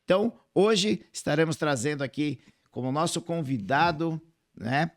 Então, hoje estaremos trazendo aqui como nosso convidado, né,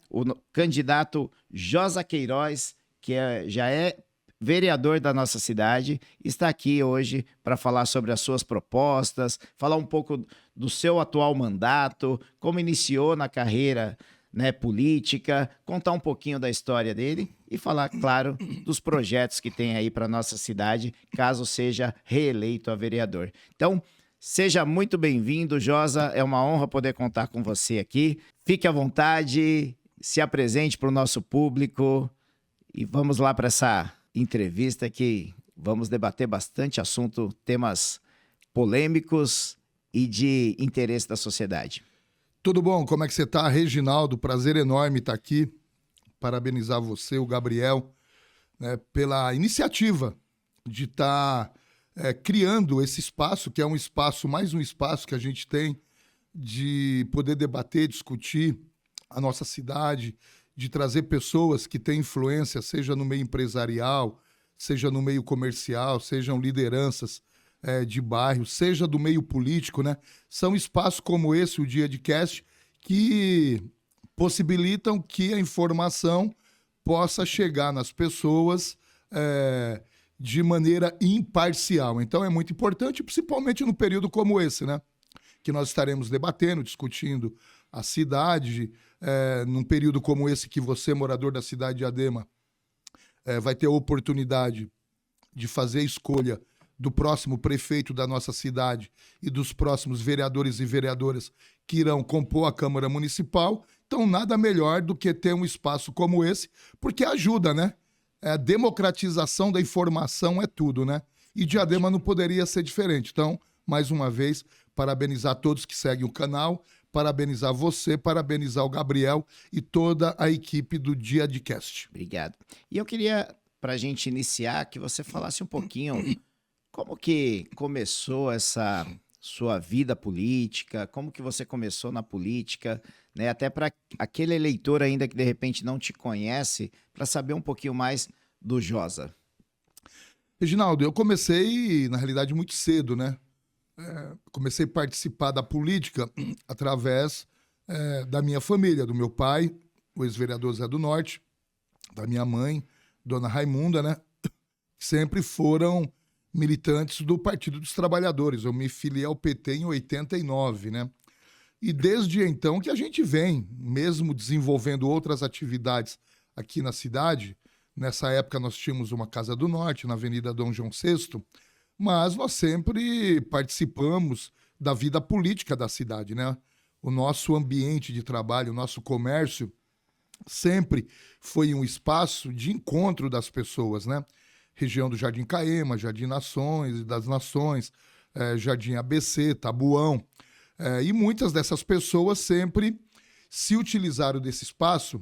candidato Josa Queiroz, que já é vereador da nossa cidade, está aqui hoje para falar sobre as suas propostas, falar um pouco do seu atual mandato, como iniciou na carreira, né, política, contar um pouquinho da história dele e falar, claro, dos projetos que tem aí para nossa cidade, caso seja reeleito a vereador. Então, seja muito bem-vindo, Josa. É uma honra poder contar com você aqui. Fique à vontade, se apresente para o nosso público e vamos lá para essa entrevista que vamos debater bastante assunto, temas polêmicos e de interesse da sociedade. Tudo bom? Como é que você está, Reginaldo? Prazer enorme estar aqui. Parabenizar você, o Gabriel, né, pela iniciativa de estar criando esse espaço, que é um espaço, mais um espaço que a gente tem de poder debater, discutir a nossa cidade, de trazer pessoas que têm influência, seja no meio empresarial, seja no meio comercial, sejam lideranças de bairro, seja do meio político, né? São espaços como esse, o Diadcast, que possibilitam que a informação possa chegar nas pessoas de maneira imparcial. Então é muito importante, principalmente no período como esse, né? Que nós estaremos debatendo, discutindo a cidade, num período como esse que você, morador da cidade de Diadema, vai ter a oportunidade de fazer a escolha do próximo prefeito da nossa cidade e dos próximos vereadores e vereadoras que irão compor a Câmara Municipal. Então, nada melhor do que ter um espaço como esse, porque ajuda, né? A democratização da informação é tudo, né? E Diadema não poderia ser diferente. Então, mais uma vez, parabenizar todos que seguem o canal, parabenizar você, parabenizar o Gabriel e toda a equipe do Diadcast. Obrigado. E eu queria, para a gente iniciar, que você falasse um pouquinho como que começou essa sua vida política, como que você começou na política, né? Até para aquele eleitor ainda que de repente não te conhece, para saber um pouquinho mais do Josa. Reginaldo, eu comecei, na realidade, muito cedo, né? Comecei a participar da política através da minha família, do meu pai, o ex-vereador Zé do Norte, da minha mãe, Dona Raimunda, né? Sempre foram militantes do Partido dos Trabalhadores. Eu me filiei ao PT em 89, né? E desde então que a gente vem, mesmo desenvolvendo outras atividades aqui na cidade. Nessa época nós tínhamos uma Casa do Norte, na Avenida Dom João VI, mas nós sempre participamos da vida política da cidade, né? O nosso ambiente de trabalho, o nosso comércio sempre foi um espaço de encontro das pessoas, né? Região do Jardim Caema, Jardim das Nações, Jardim ABC, Tabuão. E muitas dessas pessoas sempre se utilizaram desse espaço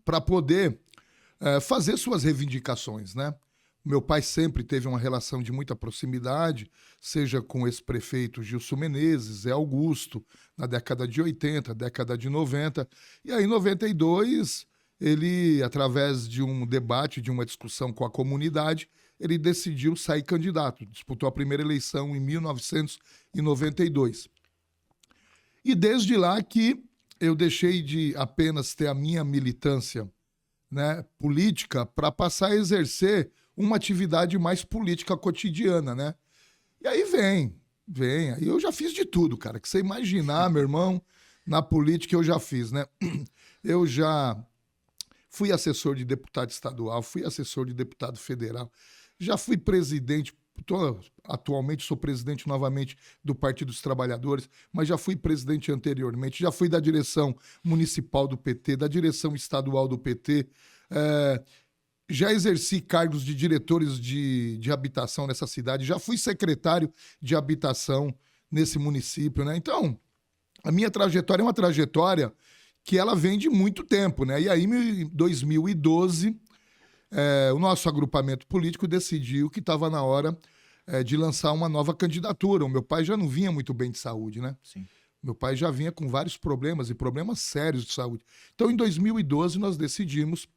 para poder fazer suas reivindicações, né? Meu pai sempre teve uma relação de muita proximidade, seja com esse prefeito Gilson Menezes, Zé Augusto, na década de 80, década de 90. E aí, em 92, ele, através de um debate, de uma discussão com a comunidade, ele decidiu sair candidato. Disputou a primeira eleição em 1992. E desde lá que eu deixei de apenas ter a minha militância, né, política para passar a exercer uma atividade mais política cotidiana, né? E aí vem. Aí eu já fiz de tudo, cara. Que você imaginar, meu irmão, na política eu já fiz, né? Eu já fui assessor de deputado estadual, fui assessor de deputado federal, já fui presidente, atualmente sou presidente novamente do Partido dos Trabalhadores, mas já fui presidente anteriormente, já fui da direção municipal do PT, da direção estadual do PT, já exerci cargos de diretores de habitação nessa cidade, já fui secretário de habitação nesse município, né? Então, a minha trajetória é uma trajetória que ela vem de muito tempo, né? E aí, em 2012, o nosso agrupamento político decidiu que estava na hora de lançar uma nova candidatura. O meu pai já não vinha muito bem de saúde, né? Sim. Meu pai já vinha com vários problemas, e problemas sérios de saúde. Então, em 2012, nós decidimos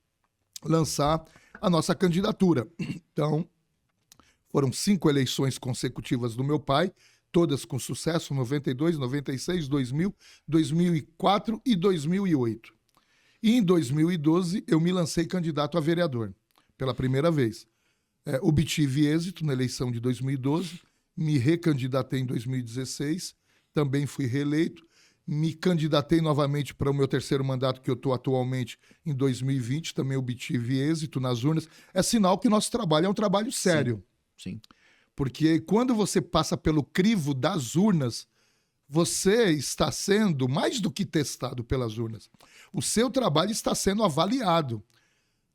lançar a nossa candidatura. Então, foram 5 eleições consecutivas do meu pai, todas com sucesso, 92, 96, 2000, 2004 e 2008. E em 2012 eu me lancei candidato a vereador, pela primeira vez. Obtive êxito na eleição de 2012, me recandidatei em 2016, também fui reeleito, me candidatei novamente para o meu terceiro mandato, que eu estou atualmente, em 2020, também obtive êxito nas urnas. É sinal que nosso trabalho é um trabalho sério. Sim. Porque quando você passa pelo crivo das urnas, você está sendo mais do que testado pelas urnas. O seu trabalho está sendo avaliado.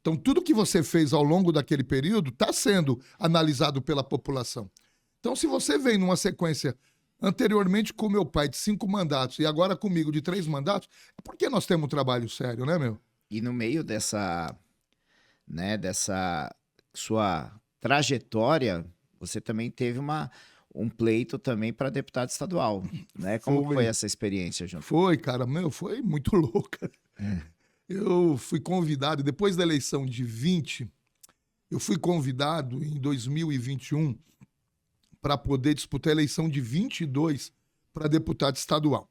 Então, tudo que você fez ao longo daquele período está sendo analisado pela população. Então, se você vem numa sequência anteriormente com meu pai de 5 mandatos e agora comigo de 3 mandatos, é porque nós temos um trabalho sério, né, meu? E no meio dessa sua trajetória, você também teve um pleito também para deputado estadual, né? Como foi essa experiência, João? Foi, cara, foi muito louca. Eu fui convidado, depois da eleição de 20, eu fui convidado em 2021 para poder disputar a eleição de 22 para deputado estadual.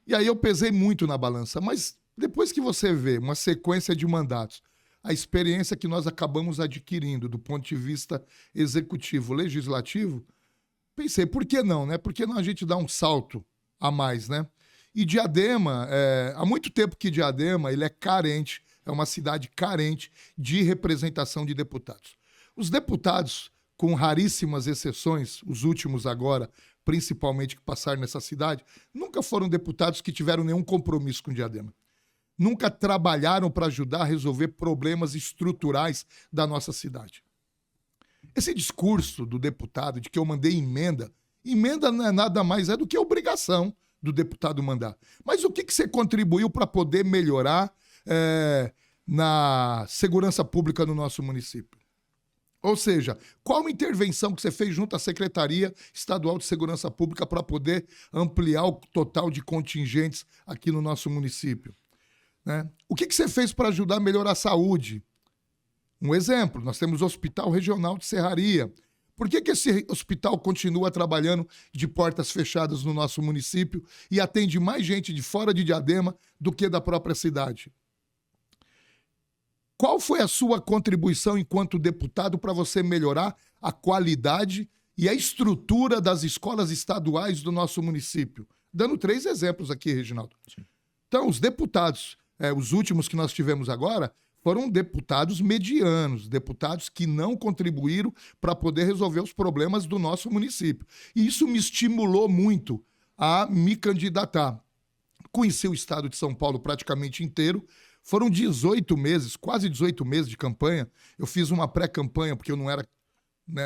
E aí eu pesei muito na balança, mas depois que você vê uma sequência de mandatos, a experiência que nós acabamos adquirindo do ponto de vista executivo, legislativo, pensei, por que não, né? Por que não a gente dá um salto a mais, né? E Diadema, há muito tempo que Diadema ele é carente, é uma cidade carente de representação de deputados. Os deputados, com raríssimas exceções, os últimos agora, principalmente que passaram nessa cidade, nunca foram deputados que tiveram nenhum compromisso com Diadema. Nunca trabalharam para ajudar a resolver problemas estruturais da nossa cidade. Esse discurso do deputado de que eu mandei emenda não é nada mais do que obrigação do deputado mandar. Mas o que você contribuiu para poder melhorar na segurança pública no nosso município? Ou seja, qual a intervenção que você fez junto à Secretaria Estadual de Segurança Pública para poder ampliar o total de contingentes aqui no nosso município? Né? O que você fez para ajudar a melhorar a saúde? Um exemplo, nós temos o Hospital Regional de Serraria. Por que esse hospital continua trabalhando de portas fechadas no nosso município e atende mais gente de fora de Diadema do que da própria cidade? Qual foi a sua contribuição enquanto deputado para você melhorar a qualidade e a estrutura das escolas estaduais do nosso município? Dando 3 exemplos aqui, Reginaldo. Sim. Então, os deputados, os últimos que nós tivemos agora, foram deputados medianos, deputados que não contribuíram para poder resolver os problemas do nosso município. E isso me estimulou muito a me candidatar. Conheci o estado de São Paulo praticamente inteiro. Foram 18 meses, quase 18 meses de campanha. Eu fiz uma pré-campanha, porque eu não era,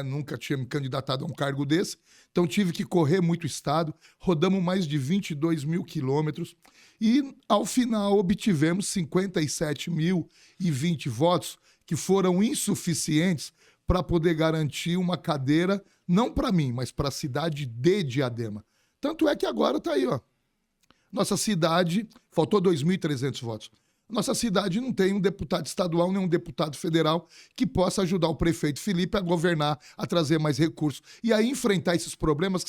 nunca tinha me candidatado a um cargo desse. Então tive que correr muito estado. Rodamos mais de 22 mil quilômetros. E, ao final, obtivemos 57.020 votos, que foram insuficientes para poder garantir uma cadeira, não para mim, mas para a cidade de Diadema. Tanto é que agora está aí, ó. Nossa cidade, faltou 2.300 votos. Nossa cidade não tem um deputado estadual nem um deputado federal que possa ajudar o prefeito Felipe a governar, a trazer mais recursos e a enfrentar esses problemas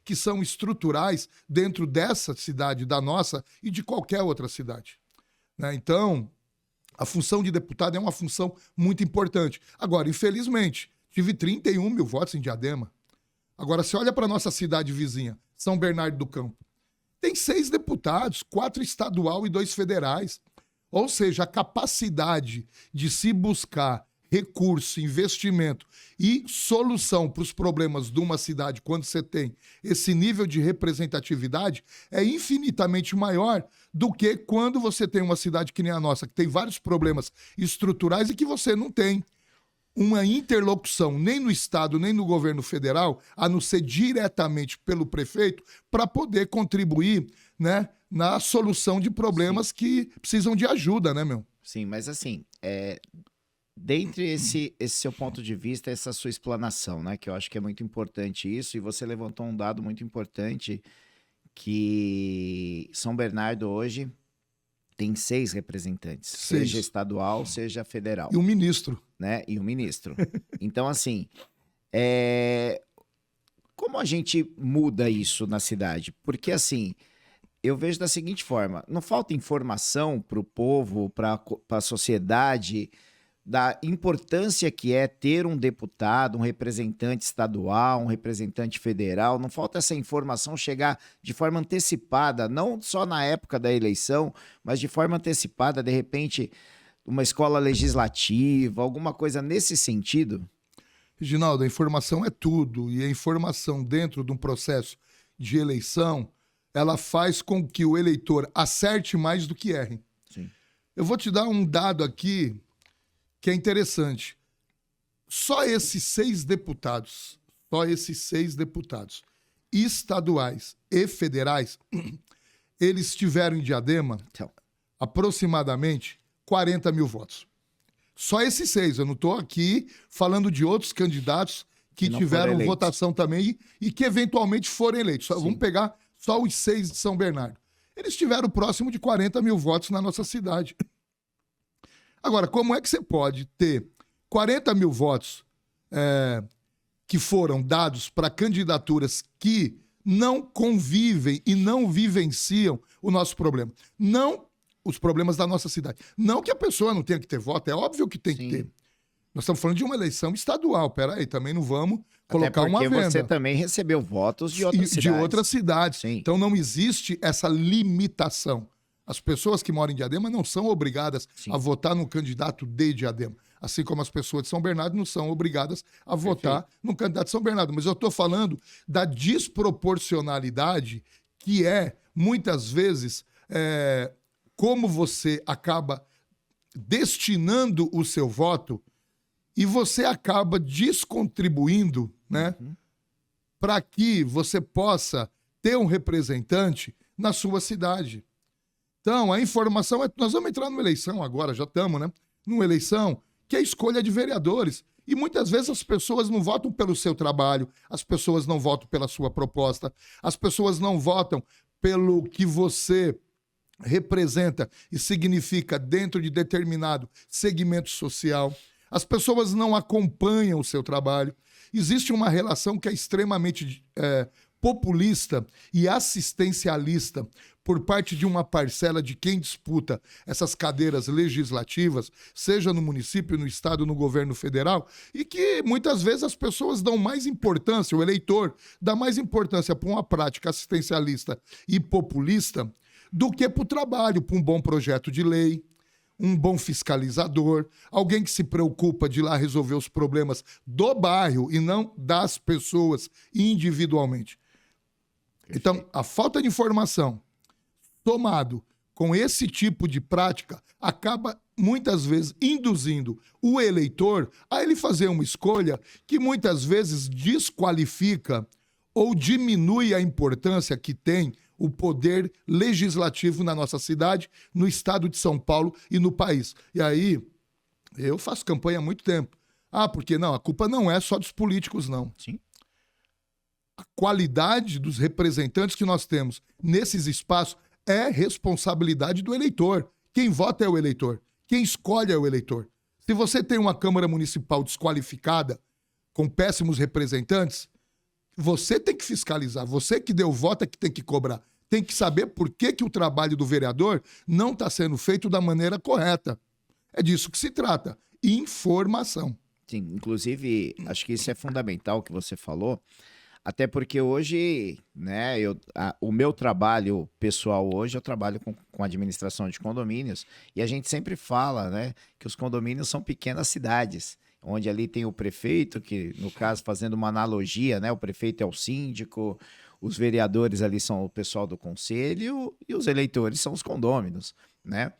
que são estruturais dentro dessa cidade, da nossa e de qualquer outra cidade. Né? Então, a função de deputado é uma função muito importante. Agora, infelizmente, tive 31 mil votos em Diadema. Agora, se olha para a nossa cidade vizinha, São Bernardo do Campo, tem 6 deputados, 4 estadual e 2 federais. Ou seja, a capacidade de se buscar recurso, investimento e solução para os problemas de uma cidade quando você tem esse nível de representatividade é infinitamente maior do que quando você tem uma cidade que nem a nossa, que tem vários problemas estruturais e que você não tem uma interlocução nem no Estado, nem no governo federal, a não ser diretamente pelo prefeito, para poder contribuir, né, na solução de problemas que precisam de ajuda, né, meu? Sim, mas assim, dentre esse seu ponto de vista, essa sua explanação, né, que eu acho que é muito importante isso, e você levantou um dado muito importante, que São Bernardo hoje tem 6 representantes, 6. Seja estadual, seja federal. E um ministro. Né? E o ministro. Então, assim, como a gente muda isso na cidade? Porque, assim, eu vejo da seguinte forma: não falta informação para o povo, para a sociedade, da importância que é ter um deputado, um representante estadual, um representante federal. Não falta essa informação chegar de forma antecipada, não só na época da eleição, mas de forma antecipada, de repente, uma escola legislativa, alguma coisa nesse sentido? Reginaldo, a informação é tudo, e a informação dentro de um processo de eleição, ela faz com que o eleitor acerte mais do que erre. Sim. Eu vou te dar um dado aqui que é interessante. Só esses 6 deputados estaduais e federais, eles tiveram em Diadema Então, aproximadamente 40 mil votos. Só esses 6. Eu não estou aqui falando de outros candidatos que não tiveram foram eleitos. votação também e que eventualmente foram eleitos. Vamos pegar só os 6 de São Bernardo. Eles tiveram próximo de 40 mil votos na nossa cidade. Agora, como é que você pode ter 40 mil votos que foram dados para candidaturas que não convivem e não vivenciam o nosso problema? Não os problemas da nossa cidade. Não que a pessoa não tenha que ter voto, é óbvio que tem que ter. Nós estamos falando de uma eleição estadual, peraí, também não vamos colocar uma venda. Porque você também recebeu votos de outras cidades. De outras cidades. Sim. Então não existe essa limitação. As pessoas que moram em Diadema não são obrigadas a votar no candidato de Diadema. Assim como as pessoas de São Bernardo não são obrigadas a votar no candidato de São Bernardo. Mas eu estou falando da desproporcionalidade que é, muitas vezes, como você acaba destinando o seu voto e você acaba descontribuindo, né, para que você possa ter um representante na sua cidade. Então, a informação é... Nós vamos entrar numa eleição agora, já estamos, né? Numa eleição que é a escolha de vereadores. E muitas vezes as pessoas não votam pelo seu trabalho, as pessoas não votam pela sua proposta, as pessoas não votam pelo que você representa e significa dentro de determinado segmento social. As pessoas não acompanham o seu trabalho. Existe uma relação que é extremamente populista e assistencialista por parte de uma parcela de quem disputa essas cadeiras legislativas, seja no município, no estado, no governo federal, e que muitas vezes as pessoas dão mais importância, o eleitor dá mais importância para uma prática assistencialista e populista do que para o trabalho, para um bom projeto de lei, um bom fiscalizador, alguém que se preocupa de ir lá resolver os problemas do bairro e não das pessoas individualmente. Então, a falta de informação, tomado com esse tipo de prática, acaba muitas vezes induzindo o eleitor a ele fazer uma escolha que muitas vezes desqualifica ou diminui a importância que tem o poder legislativo na nossa cidade, no estado de São Paulo e no país. E aí, eu faço campanha há muito tempo. Porque não, a culpa não é só dos políticos, não. Sim. A qualidade dos representantes que nós temos nesses espaços é responsabilidade do eleitor. Quem vota é o eleitor. Quem escolhe é o eleitor. Se você tem uma Câmara Municipal desqualificada, com péssimos representantes, você tem que fiscalizar. Você que deu voto é que tem que cobrar. Tem que saber por que o trabalho do vereador não está sendo feito da maneira correta. É disso que se trata. Informação. Sim, inclusive, acho que isso é fundamental o que você falou. Até porque hoje, né, o meu trabalho pessoal hoje, eu trabalho com administração de condomínios, e a gente sempre fala, né, que os condomínios são pequenas cidades, onde ali tem o prefeito, que no caso, fazendo uma analogia, né, o prefeito é o síndico, os vereadores ali são o pessoal do conselho e os eleitores são os condôminos, né?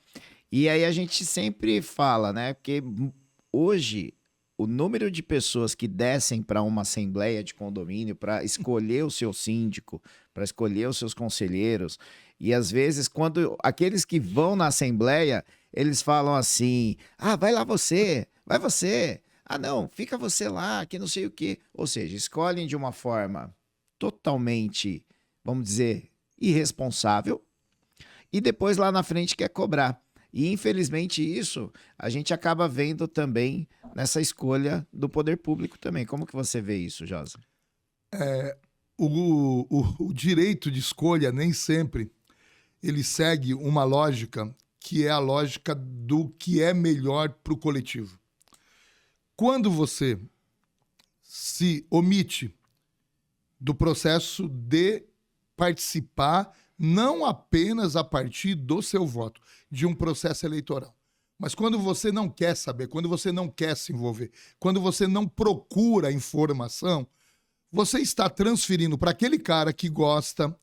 E aí a gente sempre fala, né, porque hoje o número de pessoas que descem para uma assembleia de condomínio para escolher o seu síndico, para escolher os seus conselheiros, e às vezes quando aqueles que vão na assembleia, eles falam assim: vai lá você, vai você, não, fica você lá, que não sei o quê. Ou seja, escolhem de uma forma totalmente, vamos dizer, irresponsável, e depois lá na frente quer cobrar. E, infelizmente, isso a gente acaba vendo também nessa escolha do poder público também. Como que você vê isso, Josa? o direito de escolha nem sempre ele segue uma lógica que é a lógica do que é melhor para o coletivo. Quando você se omite do processo de participar, não apenas a partir do seu voto, de um processo eleitoral, mas quando você não quer saber, quando você não quer se envolver, quando você não procura informação, você está transferindo para aquele cara que gosta,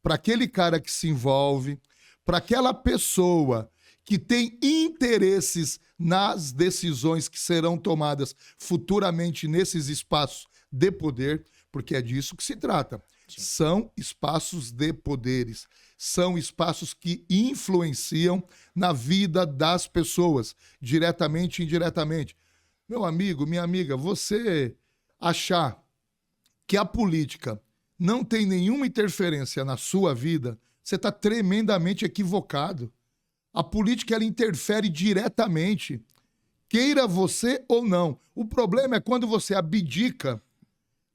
para aquele cara que se envolve, para aquela pessoa que tem interesses nas decisões que serão tomadas futuramente nesses espaços de poder, porque é disso que se trata. Sim. São espaços de poderes, são espaços que influenciam na vida das pessoas, diretamente e indiretamente. Meu amigo, minha amiga, você achar que a política não tem nenhuma interferência na sua vida, você está tremendamente equivocado. A política, ela interfere diretamente, queira você ou não. O problema é quando você abdica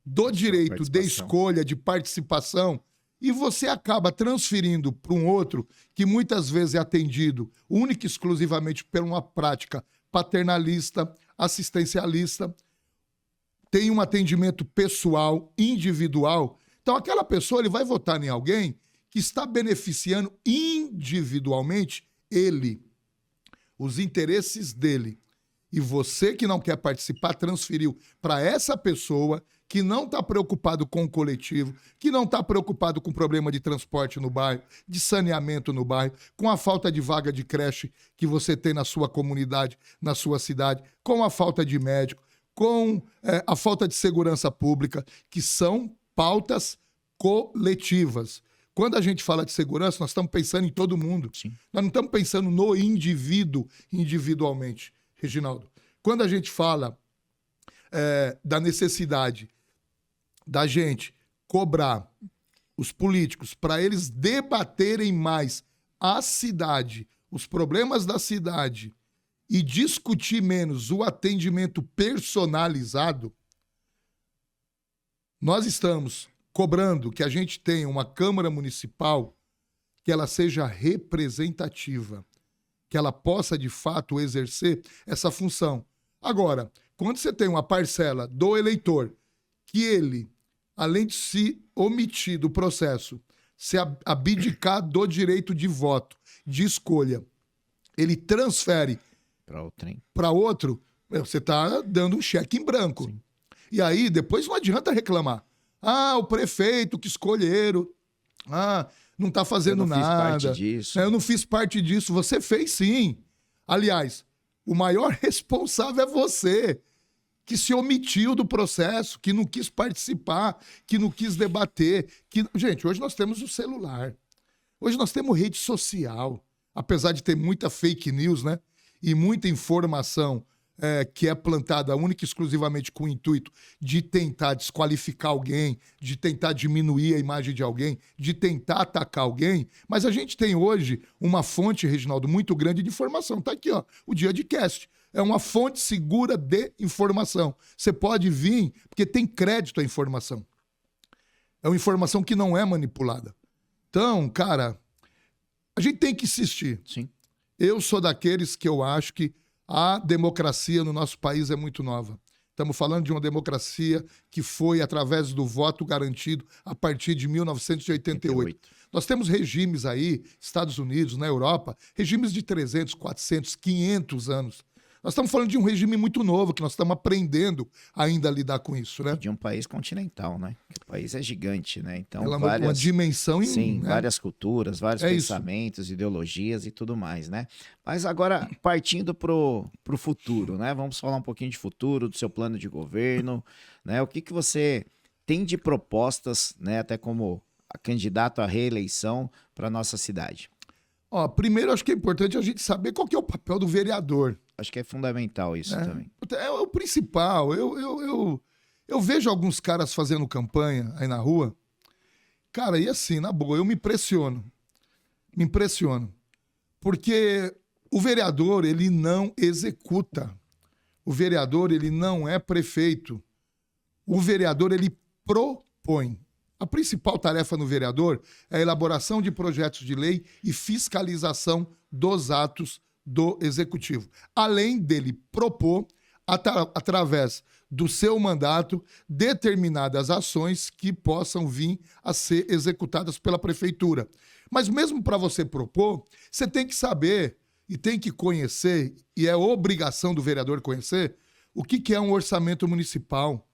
do direito de escolha, de participação, e você acaba transferindo para um outro que muitas vezes é atendido única e exclusivamente por uma prática paternalista, assistencialista, tem um atendimento pessoal, individual. Então, aquela pessoa ele vai votar em alguém que está beneficiando individualmente ele, os interesses dele. E você que não quer participar, transferiu para essa pessoa que não está preocupado com o coletivo, que não está preocupado com o problema de transporte no bairro, de saneamento no bairro, com a falta de vaga de creche que você tem na sua comunidade, na sua cidade, com a falta de médico, com a falta de segurança pública, que são pautas coletivas. Quando a gente fala de segurança, nós estamos pensando em todo mundo. Sim. Nós não estamos pensando no indivíduo individualmente, Reginaldo. Quando a gente fala da necessidade da gente cobrar os políticos para eles debaterem mais a cidade, os problemas da cidade e discutir menos o atendimento personalizado, nós estamos cobrando que a gente tenha uma Câmara Municipal que ela seja representativa, que ela possa, de fato, exercer essa função. Agora, quando você tem uma parcela do eleitor que ele, além de se omitir do processo, se abdicar do direito de voto, de escolha, ele transfere para outro, você está dando um cheque em branco. Sim. E aí, depois não adianta reclamar. Ah, o prefeito que escolheram. Ah, não está fazendo nada. Eu não fiz parte disso. Eu não fiz parte disso. Você fez sim. Aliás, o maior responsável é você, que se omitiu do processo, que não quis participar, que não quis debater. Gente, hoje nós temos o celular. Hoje nós temos rede social. Apesar de ter muita fake news, né? E muita informação que é plantada única e exclusivamente com o intuito de tentar desqualificar alguém, de tentar diminuir a imagem de alguém, de tentar atacar alguém. Mas a gente tem hoje uma fonte, Reginaldo, muito grande de informação. Tá aqui, ó, o Diadcast. É uma fonte segura de informação. Você pode vir, porque tem crédito à informação. É uma informação que não é manipulada. Então, cara, a gente tem que insistir. Sim. Eu sou daqueles que eu acho que a democracia no nosso país é muito nova. Estamos falando de uma democracia que foi através do voto garantido a partir de 1988. Nós temos regimes aí, Estados Unidos, na Europa, regimes de 300, 400, 500 anos. Nós estamos falando de um regime muito novo, que nós estamos aprendendo ainda a lidar com isso, né? De um país continental, né? O país é gigante, né? Então, uma dimensão... Sim, né? Várias culturas, vários pensamentos, ideologias e tudo mais, né? Mas agora, partindo pro futuro, né? Vamos falar um pouquinho de futuro, do seu plano de governo, né? O que você tem de propostas, né? Até como candidato à reeleição para nossa cidade? Ó, primeiro, acho que é importante a gente saber qual que é o papel do vereador. Acho que é fundamental isso também. É o principal. Eu vejo alguns caras fazendo campanha aí na rua. Cara, e assim, na boa, eu me impressiono. Me impressiono. Porque o vereador, ele não executa. O vereador, ele não é prefeito. O vereador, ele propõe. A principal tarefa no vereador é a elaboração de projetos de lei e fiscalização dos atos do executivo, além dele propor, através do seu mandato, determinadas ações que possam vir a ser executadas pela prefeitura. Mas mesmo para você propor, você tem que saber e tem que conhecer, e é obrigação do vereador conhecer, o que é um orçamento municipal.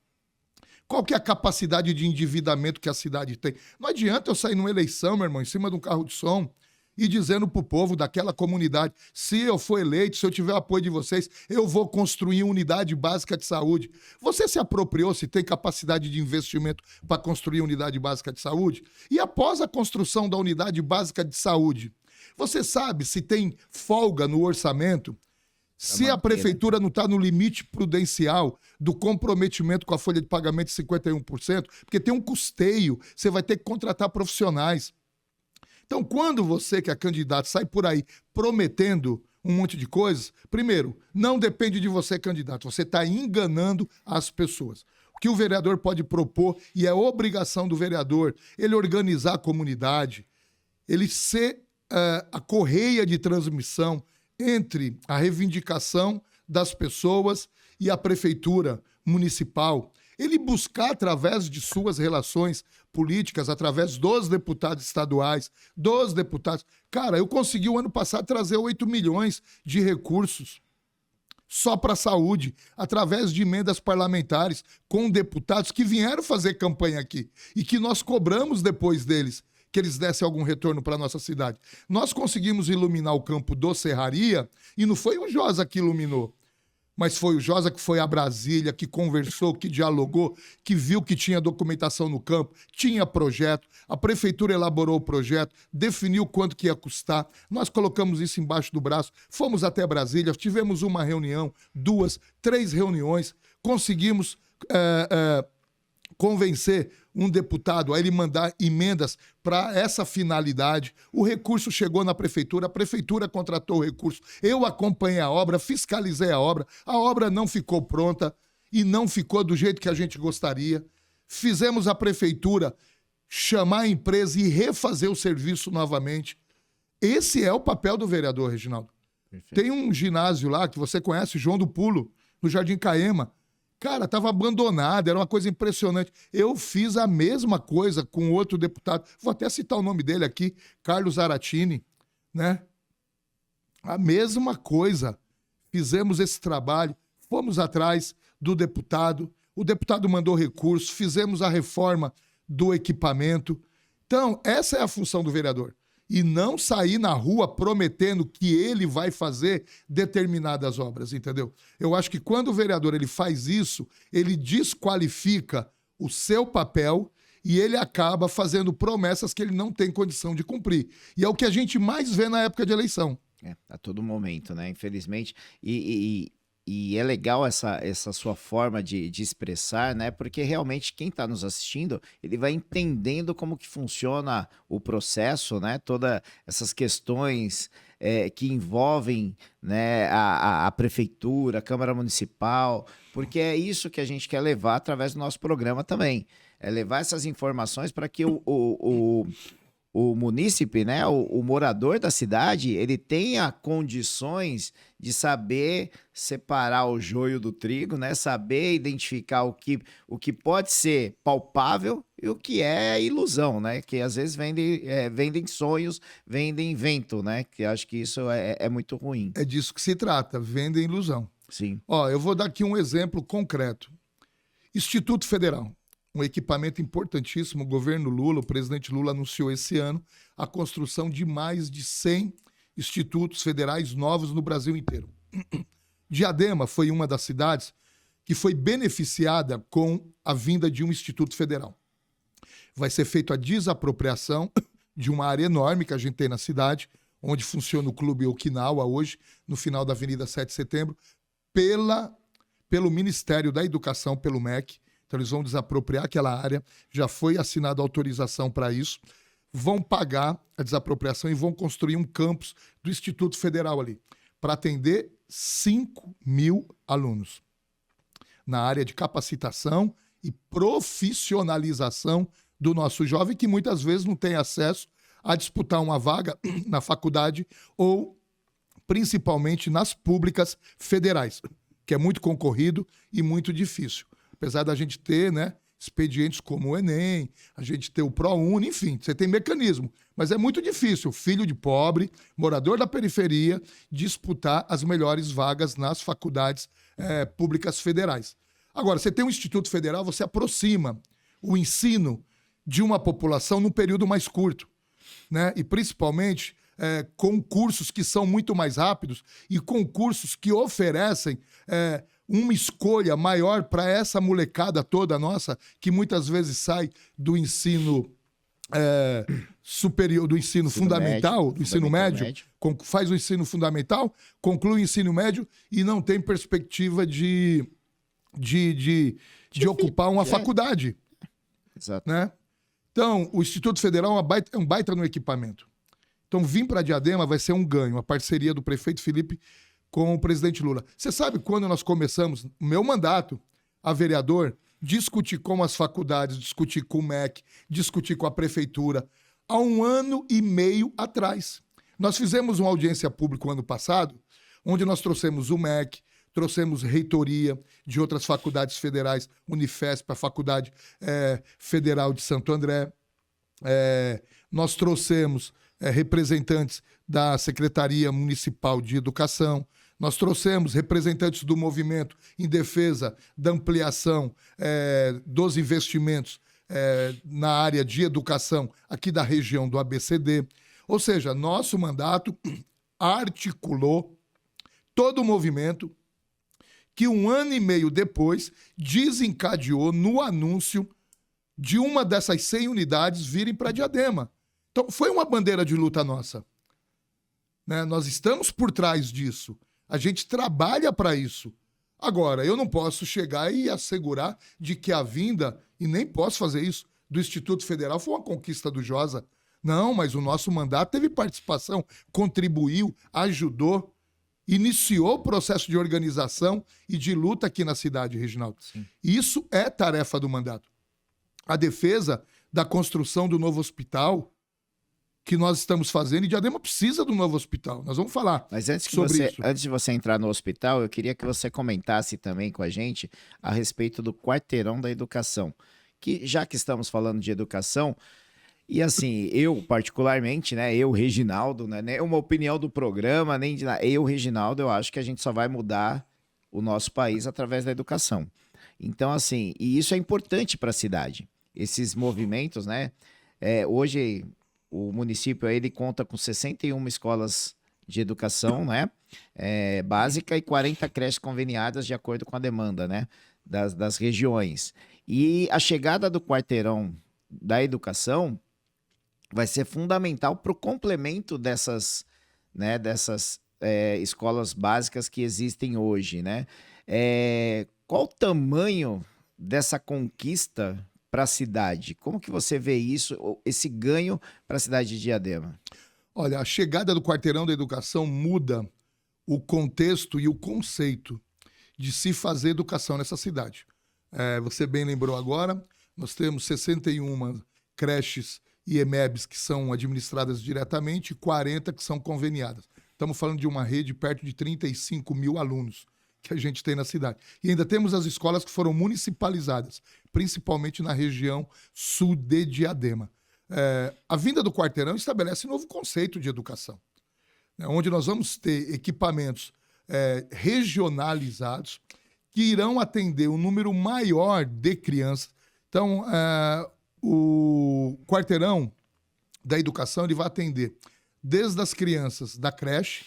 Qual que é a capacidade de endividamento que a cidade tem? Não adianta eu sair numa eleição, meu irmão, em cima de um carro de som e dizendo pro povo daquela comunidade, se eu for eleito, se eu tiver o apoio de vocês, eu vou construir uma unidade básica de saúde. Você se apropriou, se tem capacidade de investimento para construir unidade básica de saúde? E após a construção da unidade básica de saúde, você sabe se tem folga no orçamento? Se a prefeitura não está no limite prudencial do comprometimento com a folha de pagamento de 51%, porque tem um custeio, você vai ter que contratar profissionais. Então, quando você, que é candidato, sai por aí prometendo um monte de coisas, primeiro, não depende de você, candidato, você está enganando as pessoas. O que o vereador pode propor, e é obrigação do vereador, ele organizar a comunidade, ele ser a correia de transmissão entre a reivindicação das pessoas e a prefeitura municipal. Ele buscar, através de suas relações políticas, através dos deputados estaduais, dos deputados... Cara, eu consegui o ano passado trazer 8 milhões de recursos só para a saúde, através de emendas parlamentares com deputados que vieram fazer campanha aqui e que nós cobramos depois deles, que eles dessem algum retorno para a nossa cidade. Nós conseguimos iluminar o campo do Serraria e não foi o Josa que iluminou, mas foi o Josa que foi a Brasília, que conversou, que dialogou, que viu que tinha documentação no campo, tinha projeto, a prefeitura elaborou o projeto, definiu quanto que ia custar, nós colocamos isso embaixo do braço, fomos até Brasília, tivemos uma reunião, 2, 3 reuniões, conseguimos convencer um deputado a ele mandar emendas para essa finalidade. O recurso chegou na prefeitura, a prefeitura contratou o recurso, eu acompanhei a obra, fiscalizei a obra não ficou pronta e não ficou do jeito que a gente gostaria. Fizemos a prefeitura chamar a empresa e refazer o serviço novamente. Esse é o papel do vereador, Reginaldo. Perfeito. Tem um ginásio lá que você conhece, João do Pulo, no Jardim Caema. Cara, estava abandonado, era uma coisa impressionante. Eu fiz a mesma coisa com outro deputado, vou até citar o nome dele aqui, Carlos Aratini, né? A mesma coisa. Fizemos esse trabalho, fomos atrás do deputado, o deputado mandou recurso, fizemos a reforma do equipamento. Então, essa é a função do vereador. E não sair na rua prometendo que ele vai fazer determinadas obras, entendeu? Eu acho que quando o vereador ele faz isso, ele desqualifica o seu papel e ele acaba fazendo promessas que ele não tem condição de cumprir. E é o que a gente mais vê na época de eleição. A todo momento, né? Infelizmente. E é legal essa sua forma de expressar, né? Porque realmente quem está nos assistindo, ele vai entendendo como que funciona o processo, né? Todas essas questões que envolvem, né, a prefeitura, a Câmara Municipal, porque é isso que a gente quer levar através do nosso programa também. É levar essas informações para que o munícipe, né, o morador da cidade, ele tenha condições de saber separar o joio do trigo, né, saber identificar o que pode ser palpável e o que é ilusão, né, que às vezes vendem sonhos, vendem vento, né, que acho que isso é muito ruim. É disso que se trata, vendem ilusão. Sim. Ó, eu vou dar aqui um exemplo concreto. Instituto Federal. Um equipamento importantíssimo, o governo Lula, o presidente Lula anunciou esse ano a construção de mais de 100 institutos federais novos no Brasil inteiro. Diadema foi uma das cidades que foi beneficiada com a vinda de um instituto federal. Vai ser feita a desapropriação de uma área enorme que a gente tem na cidade, onde funciona o Clube Okinawa hoje, no final da Avenida 7 de Setembro, pelo Ministério da Educação, pelo MEC. Então, eles vão desapropriar aquela área, já foi assinada autorização para isso, vão pagar a desapropriação e vão construir um campus do Instituto Federal ali, para atender 5.000 alunos na área de capacitação e profissionalização do nosso jovem que muitas vezes não tem acesso a disputar uma vaga na faculdade ou principalmente nas públicas federais, que é muito concorrido e muito difícil. Apesar da gente ter, né, expedientes como o Enem, a gente ter o ProUni, enfim, você tem mecanismo. Mas é muito difícil, filho de pobre, morador da periferia, disputar as melhores vagas nas faculdades públicas federais. Agora, você tem um Instituto Federal, você aproxima o ensino de uma população num período mais curto, né? E principalmente com cursos que são muito mais rápidos e com cursos que oferecem uma escolha maior para essa molecada toda nossa, que muitas vezes sai do ensino superior, do ensino fundamental, do ensino médio, faz o ensino fundamental, conclui o ensino médio e não tem perspectiva de ocupar uma faculdade. Exato. Né? Então, o Instituto Federal é um baita no equipamento. Então, vir para Diadema vai ser um ganho, a parceria do prefeito Felipe com o presidente Lula. Você sabe quando nós começamos, no meu mandato, a vereador, discutir com as faculdades, discutir com o MEC, discutir com a prefeitura, há 1 ano e meio atrás. Nós fizemos uma audiência pública ano passado, onde nós trouxemos o MEC, trouxemos reitoria de outras faculdades federais, Unifesp, a Faculdade Federal de Santo André. Nós trouxemos representantes da Secretaria Municipal de Educação. Nós trouxemos representantes do movimento em defesa da ampliação dos investimentos na área de educação aqui da região do ABCD. Ou seja, nosso mandato articulou todo o movimento que 1 ano e meio depois desencadeou no anúncio de uma dessas 100 unidades virem para Diadema. Então, foi uma bandeira de luta nossa. Né? Nós estamos por trás disso. A gente trabalha para isso. Agora, eu não posso chegar e assegurar de que a vinda, e nem posso fazer isso, do Instituto Federal foi uma conquista do Josa. Não, mas o nosso mandato teve participação, contribuiu, ajudou, iniciou o processo de organização e de luta aqui na cidade, Reginaldo. Sim. Isso é tarefa do mandato. A defesa da construção do novo hospital que nós estamos fazendo, e Diadema precisa do novo hospital. Nós vamos falar sobre isso. Antes de você entrar no hospital, eu queria que você comentasse também com a gente a respeito do quarteirão da educação. Que, já que estamos falando de educação, e assim, eu particularmente, né, eu, Reginaldo, né, nem uma opinião do programa, nem de nada. Eu, Reginaldo, eu acho que a gente só vai mudar o nosso país através da educação. Então, assim, e isso é importante para a cidade. Esses movimentos, né, hoje o município ele conta com 61 escolas de educação, né, básica e 40 creches conveniadas de acordo com a demanda, né, das regiões. E a chegada do quarteirão da educação vai ser fundamental para o complemento dessas escolas básicas que existem hoje, né? Qual o tamanho dessa conquista para a cidade? Como que você vê isso, esse ganho para a cidade de Diadema? Olha, a chegada do quarteirão da educação muda o contexto e o conceito de se fazer educação nessa cidade. Você bem lembrou agora, nós temos 61 creches e EMEBs que são administradas diretamente e 40 que são conveniadas. Estamos falando de uma rede perto de 35 mil alunos que a gente tem na cidade. E ainda temos as escolas que foram municipalizadas, principalmente na região sul de Diadema. A vinda do quarteirão estabelece um novo conceito de educação, né, onde nós vamos ter equipamentos regionalizados que irão atender um número maior de crianças. Então, o quarteirão da educação ele vai atender desde as crianças da creche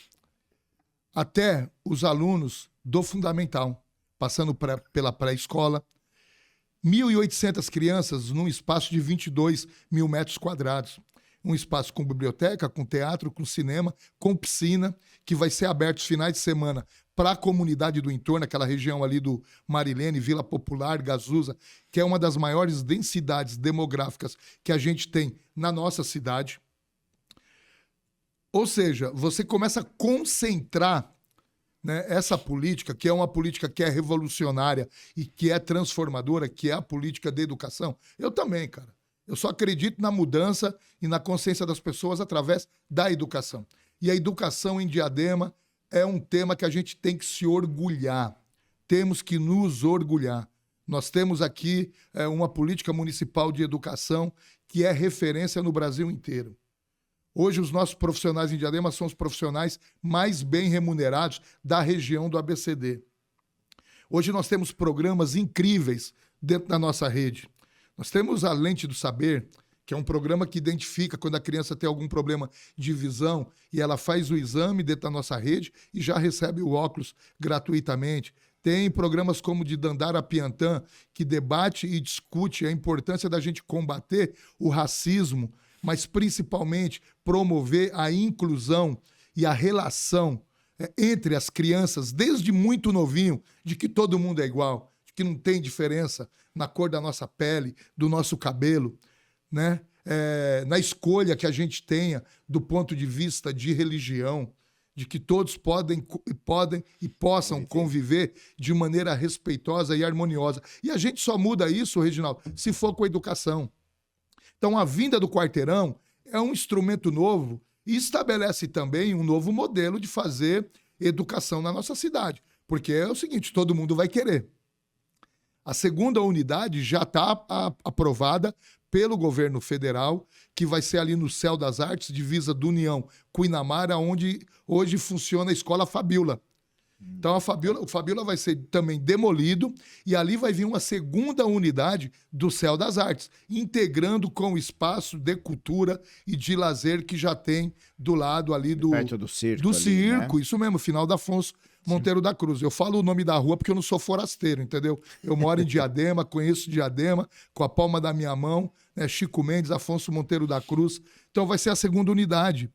até os alunos do fundamental, passando pela pré-escola. 1.800 crianças num espaço de 22 mil metros quadrados. Um espaço com biblioteca, com teatro, com cinema, com piscina, que vai ser aberto os finais de semana para a comunidade do entorno, aquela região ali do Marilene, Vila Popular, Gazusa, que é uma das maiores densidades demográficas que a gente tem na nossa cidade. Ou seja, você começa a concentrar, né, essa política, que é uma política que é revolucionária e que é transformadora, que é a política de educação. Eu também, cara. Eu só acredito na mudança e na consciência das pessoas através da educação. E a educação em Diadema é um tema que a gente tem que se orgulhar. Temos que nos orgulhar. Nós temos aqui uma política municipal de educação que é referência no Brasil inteiro. Hoje, os nossos profissionais em Diadema são os profissionais mais bem remunerados da região do ABCD. Hoje, nós temos programas incríveis dentro da nossa rede. Nós temos a Lente do Saber, que é um programa que identifica quando a criança tem algum problema de visão e ela faz o exame dentro da nossa rede e já recebe o óculos gratuitamente. Tem programas como o de Dandara Piantã, que debate e discute a importância da gente combater o racismo, mas principalmente promover a inclusão e a relação entre as crianças, desde muito novinho, de que todo mundo é igual, de que não tem diferença na cor da nossa pele, do nosso cabelo, né? Na escolha que a gente tenha do ponto de vista de religião, de que todos podem e possam conviver de maneira respeitosa e harmoniosa. E a gente só muda isso, Reginaldo, se for com a educação. Então, a vinda do quarteirão é um instrumento novo e estabelece também um novo modelo de fazer educação na nossa cidade. Porque é o seguinte, todo mundo vai querer. A segunda unidade já está aprovada pelo governo federal, que vai ser ali no Céu das Artes, divisa do União com Inamara, onde hoje funciona a Escola Fabiola. Então, o Fabiola vai ser também demolido e ali vai vir uma segunda unidade do Céu das Artes, integrando com o espaço de cultura e de lazer que já tem do lado ali do... Perto do circo. Do ali, circo, né? Isso mesmo, final da Afonso Monteiro da Cruz. Eu falo o nome da rua porque eu não sou forasteiro, entendeu? Eu moro em Diadema, conheço Diadema com a palma da minha mão, né? Chico Mendes, Afonso Monteiro da Cruz. Então vai ser a segunda unidade.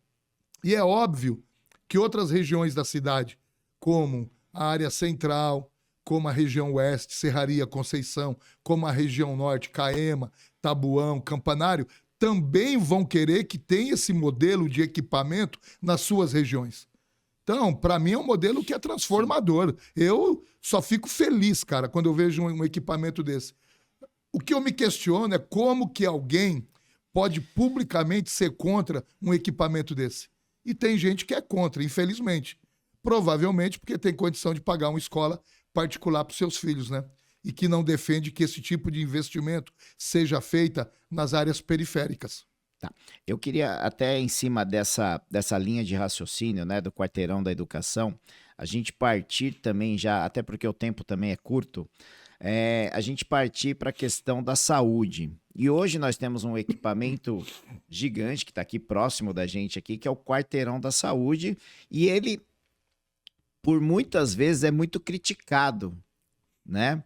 E é óbvio que outras regiões da cidade, como a área central, como a região oeste, Serraria, Conceição, como a região norte, Caema, Tabuão, Campanário, também vão querer que tenha esse modelo de equipamento nas suas regiões. Então, para mim é um modelo que é transformador. Eu só fico feliz, cara, quando eu vejo um equipamento desse. O que eu me questiono é como que alguém pode publicamente ser contra um equipamento desse. E tem gente que é contra, infelizmente. Provavelmente porque tem condição de pagar uma escola particular para os seus filhos, né? E que não defende que esse tipo de investimento seja feita nas áreas periféricas. Tá. Eu queria até em cima dessa linha de raciocínio, né, do quarteirão da educação, a gente partir também já, até porque o tempo também é curto, a gente partir para a questão da saúde. E hoje nós temos um equipamento gigante que está aqui próximo da gente aqui, que é o quarteirão da saúde, e ele, por muitas vezes, é muito criticado, né?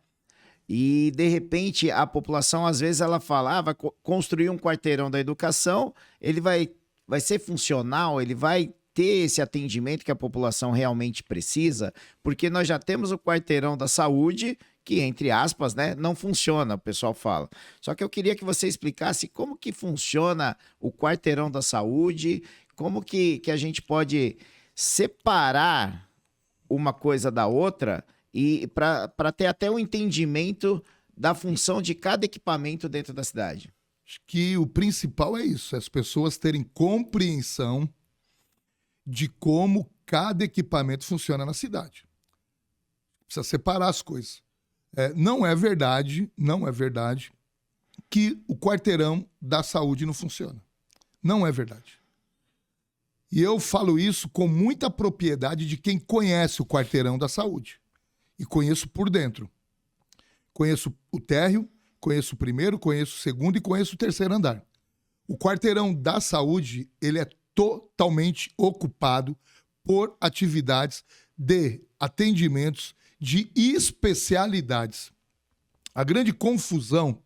E, de repente, a população, às vezes, ela fala, vai construir um quarteirão da educação, ele vai ser funcional, ele vai ter esse atendimento que a população realmente precisa, porque nós já temos o quarteirão da saúde, que, entre aspas, né, não funciona, o pessoal fala. Só que eu queria que você explicasse como que funciona o quarteirão da saúde, como que a gente pode separar uma coisa da outra e para ter até um entendimento da função de cada equipamento dentro da cidade. Acho que o principal é isso, as pessoas terem compreensão de como cada equipamento funciona na cidade. Precisa separar as coisas. Não é verdade que o quarteirão da saúde não funciona. Não é verdade. E eu falo isso com muita propriedade de quem conhece o quarteirão da saúde. E conheço por dentro. Conheço o térreo, conheço o primeiro, conheço o segundo e conheço o terceiro andar. O quarteirão da saúde, ele é totalmente ocupado por atividades de atendimentos de especialidades. A grande confusão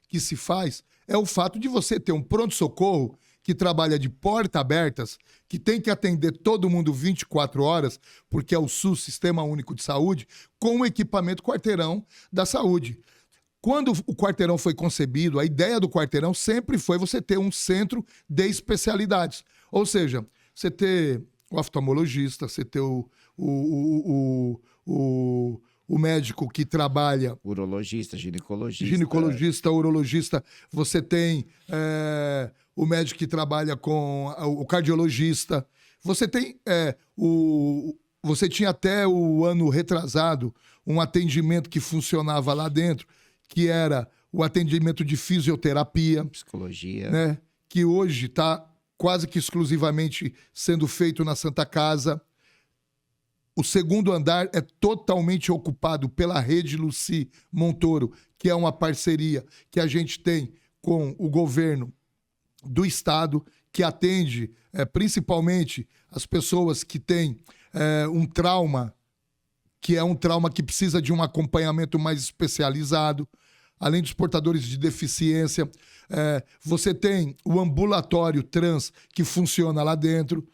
que se faz é o fato de você ter um pronto-socorro que trabalha de portas abertas, que tem que atender todo mundo 24 horas, porque é o SUS, Sistema Único de Saúde, com o equipamento quarteirão da saúde. Quando o quarteirão foi concebido, a ideia do quarteirão sempre foi você ter um centro de especialidades. Ou seja, você ter o oftalmologista, você ter o o médico que trabalha, Urologista, ginecologista, urologista, você tem o médico que trabalha com o cardiologista, você tem você tinha até o ano retrasado um atendimento que funcionava lá dentro, que era o atendimento de fisioterapia, psicologia, né? Que hoje está quase que exclusivamente sendo feito na Santa Casa. O segundo andar é totalmente ocupado pela Rede Lucy Montoro, que é uma parceria que a gente tem com o governo do estado, que atende principalmente as pessoas que têm um trauma, que é um trauma que precisa de um acompanhamento mais especializado, além dos portadores de deficiência. Você tem o ambulatório trans que funciona lá dentro,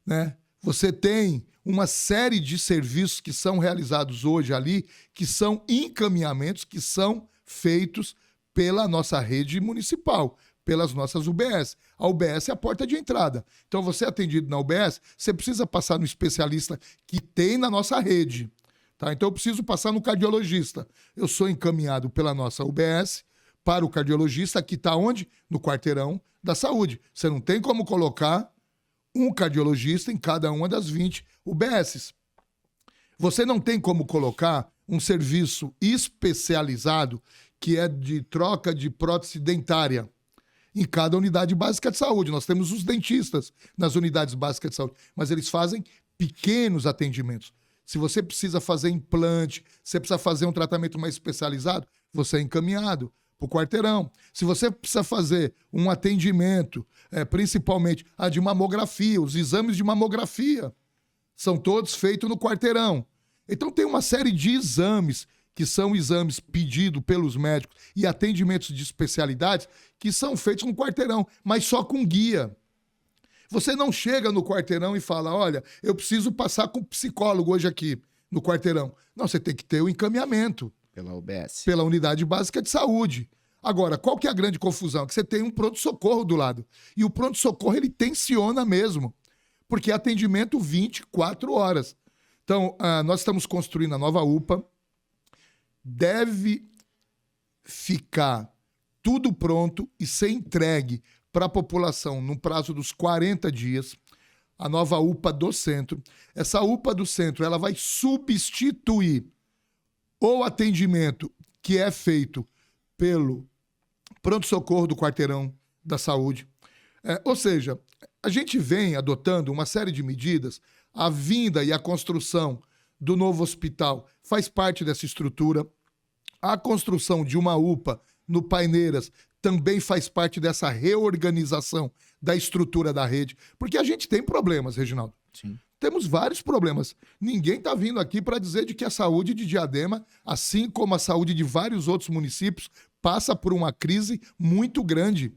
né? Você tem uma série de serviços que são realizados hoje ali, que são encaminhamentos que são feitos pela nossa rede municipal, pelas nossas UBS. A UBS é a porta de entrada. Então, você é atendido na UBS, você precisa passar no especialista que tem na nossa rede. Tá? Então, eu preciso passar no cardiologista. Eu sou encaminhado pela nossa UBS para o cardiologista, que está onde? No quarteirão da saúde. Você não tem como colocar um cardiologista em cada uma das 20 UBSs. Você não tem como colocar um serviço especializado que é de troca de prótese dentária em cada unidade básica de saúde. Nós temos os dentistas nas unidades básicas de saúde, mas eles fazem pequenos atendimentos. Se você precisa fazer implante, você precisa fazer um tratamento mais especializado, você é encaminhado para o quarteirão. Se você precisa fazer um atendimento, principalmente de mamografia, os exames de mamografia, são todos feitos no quarteirão. Então tem uma série de exames, que são exames pedidos pelos médicos e atendimentos de especialidades, que são feitos no quarteirão, mas só com guia. Você não chega no quarteirão e fala, olha, eu preciso passar com um psicólogo hoje aqui no quarteirão. Não, você tem que ter o encaminhamento. pela UBS. Pela unidade básica de saúde. Agora, qual que é a grande confusão? Que você tem um pronto-socorro do lado. E o pronto-socorro, ele tensiona mesmo. Porque é atendimento 24 horas. Então, nós estamos construindo a nova UPA. Deve ficar tudo pronto e ser entregue para a população no prazo dos 40 dias. A nova UPA do centro. Essa UPA do centro, ela vai substituir o atendimento que é feito pelo pronto-socorro do quarteirão da saúde. Ou seja, a gente vem adotando uma série de medidas. A vinda e a construção do novo hospital faz parte dessa estrutura. A construção de uma UPA no Paineiras também faz parte dessa reorganização da estrutura da rede. Porque a gente tem problemas, Reginaldo. Sim. Temos vários problemas. Ninguém está vindo aqui para dizer de que a saúde de Diadema, assim como a saúde de vários outros municípios, passa por uma crise muito grande.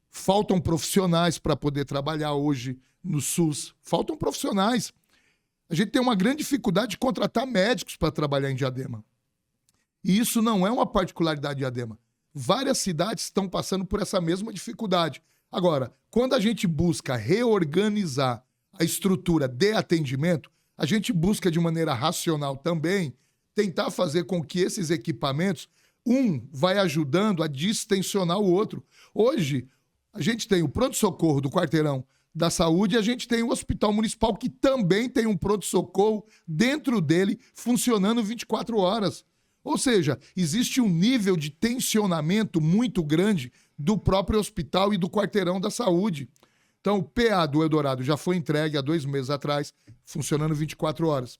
Faltam profissionais para poder trabalhar hoje no SUS. Faltam profissionais. A gente tem uma grande dificuldade de contratar médicos para trabalhar em Diadema. E isso não é uma particularidade de Diadema. Várias cidades estão passando por essa mesma dificuldade. Agora, quando a gente busca reorganizar a estrutura de atendimento, a gente busca de maneira racional também tentar fazer com que esses equipamentos, vai ajudando a distensionar o outro. Hoje, a gente tem o pronto-socorro do quarteirão da saúde e a gente tem o hospital municipal que também tem um pronto-socorro dentro dele funcionando 24 horas. Ou seja, existe um nível de tensionamento muito grande do próprio hospital e do quarteirão da saúde. Então, o PA do Eldorado já foi entregue há 2 meses atrás, funcionando 24 horas.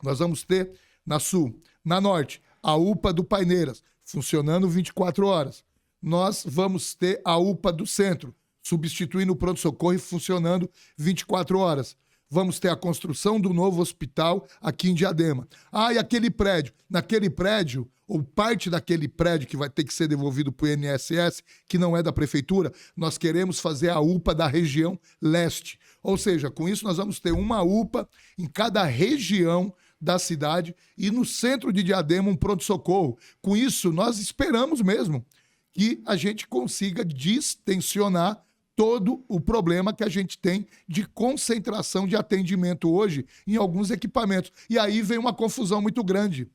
Nós vamos ter na Sul, na Norte, a UPA do Paineiras, funcionando 24 horas. Nós vamos ter a UPA do Centro, substituindo o pronto-socorro e funcionando 24 horas. Vamos ter a construção do novo hospital aqui em Diadema. E aquele prédio. Naquele prédio, ou parte daquele prédio que vai ter que ser devolvido para o INSS, que não é da prefeitura, nós queremos fazer a UPA da região leste. Ou seja, com isso nós vamos ter uma UPA em cada região da cidade e no centro de Diadema um pronto-socorro. Com isso, nós esperamos mesmo que a gente consiga distensionar todo o problema que a gente tem de concentração de atendimento hoje em alguns equipamentos. E aí vem uma confusão muito grande.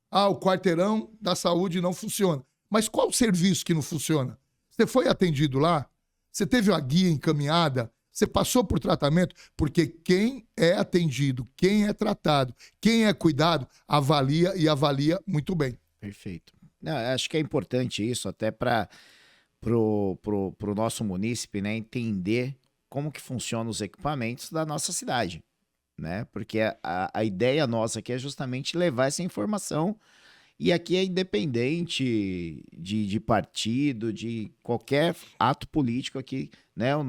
Ah, o quarteirão da saúde não funciona. Mas qual o serviço que não funciona? Você foi atendido lá? Você teve a guia encaminhada? Você passou por tratamento? Porque quem é atendido, quem é tratado, quem é cuidado, avalia e avalia muito bem. Perfeito. Não, acho que é importante isso até para pro nosso munícipe, né, entender como que funcionam os equipamentos da nossa cidade, né? Porque a ideia nossa aqui é justamente levar essa informação e aqui é independente de partido, de qualquer ato político aqui, né? O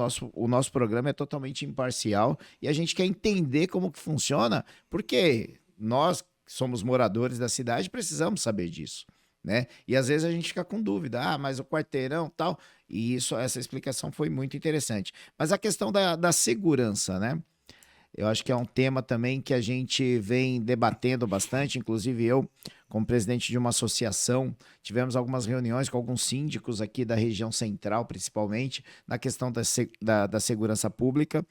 nosso programa é totalmente imparcial e a gente quer entender como que funciona, porque nós que somos moradores da cidade precisamos saber disso, né? E às vezes a gente fica com dúvida, mas o quarteirão tal, e essa explicação foi muito interessante. Mas a questão da segurança, né? Eu acho que é um tema também que a gente vem debatendo bastante, inclusive eu, como presidente de uma associação, tivemos algumas reuniões com alguns síndicos aqui da região central, principalmente, na questão da segurança pública,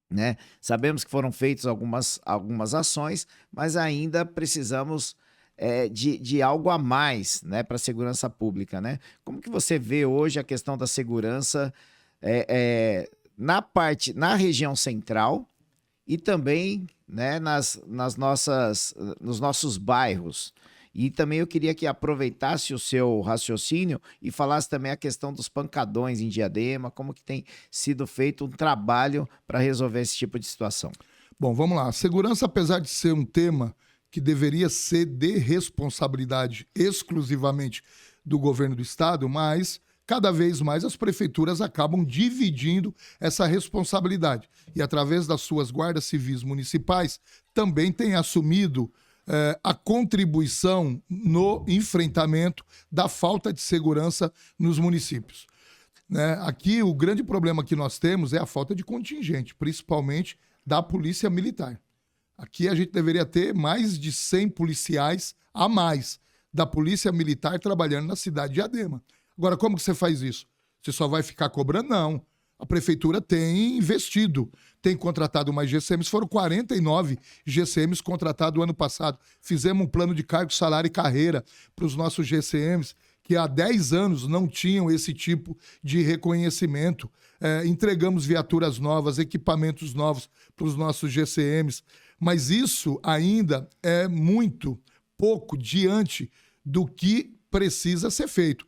né? Sabemos que foram feitas algumas ações, mas ainda precisamos de algo a mais, né, para a segurança pública, né? Como que você vê hoje a questão da segurança na região central e também, né, nos nossos bairros? E também eu queria que aproveitasse o seu raciocínio e falasse também a questão dos pancadões em Diadema, como que tem sido feito um trabalho para resolver esse tipo de situação. Bom, vamos lá. A segurança, apesar de ser um tema que deveria ser de responsabilidade exclusivamente do governo do estado, mas cada vez mais as prefeituras acabam dividindo essa responsabilidade. E através das suas guardas civis municipais também têm assumido a contribuição no enfrentamento da falta de segurança nos municípios. Né? Aqui, o grande problema que nós temos é a falta de contingente, principalmente da Polícia Militar. Aqui a gente deveria ter mais de 100 policiais a mais da Polícia Militar trabalhando na cidade de Diadema. Agora, como que você faz isso? Você só vai ficar cobrando? Não. A prefeitura tem investido, tem contratado mais GCMs, foram 49 GCMs contratados o ano passado. Fizemos um plano de cargo, salário e carreira para os nossos GCMs, que há 10 anos não tinham esse tipo de reconhecimento. Entregamos viaturas novas, equipamentos novos para os nossos GCMs, mas isso ainda é muito pouco diante do que precisa ser feito.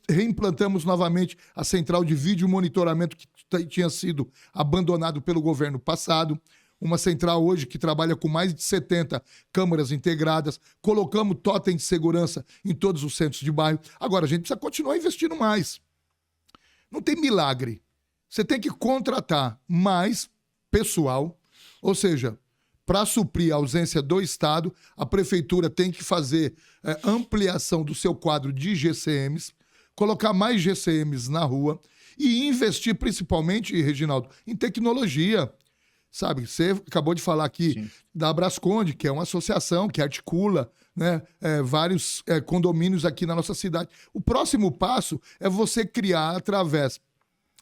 Reimplantamos novamente a central de vídeo monitoramento que tinha sido abandonado pelo governo passado. Uma central hoje que trabalha com mais de 70 câmaras integradas. Colocamos totem de segurança em todos os centros de bairro. Agora, a gente precisa continuar investindo mais. Não tem milagre. Você tem que contratar mais pessoal, ou seja, para suprir a ausência do Estado, a prefeitura tem que fazer ampliação do seu quadro de GCMs, colocar mais GCMs na rua e investir principalmente, Reginaldo, em tecnologia. Sabe, você acabou de falar aqui Sim. da Brasconde, que é uma associação que articula, né, vários condomínios aqui na nossa cidade. O próximo passo é você criar, através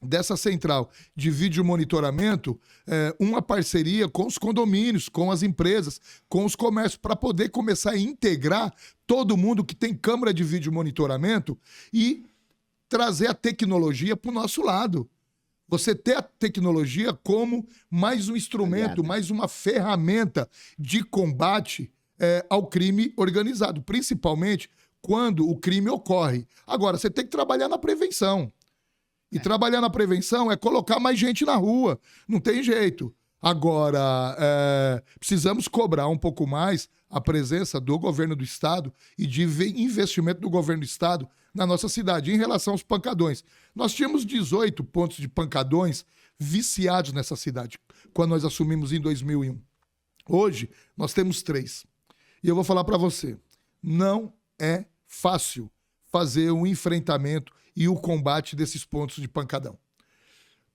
dessa central de vídeo monitoramento, uma parceria com os condomínios, com as empresas, com os comércios, para poder começar a integrar todo mundo que tem câmera de vídeo monitoramento e trazer a tecnologia para o nosso lado. Você ter a tecnologia como mais um instrumento, mais uma ferramenta de combate ao crime organizado, principalmente quando o crime ocorre. Agora, você tem que trabalhar na prevenção. E trabalhar na prevenção é colocar mais gente na rua. Não tem jeito. Agora, precisamos cobrar um pouco mais a presença do governo do estado e de investimento do governo do estado na nossa cidade. Em relação aos pancadões, nós tínhamos 18 pontos de pancadões viciados nessa cidade, quando nós assumimos em 2001. Hoje, nós temos 3. E eu vou falar para você, não é fácil fazer o enfrentamento e o combate desses pontos de pancadão.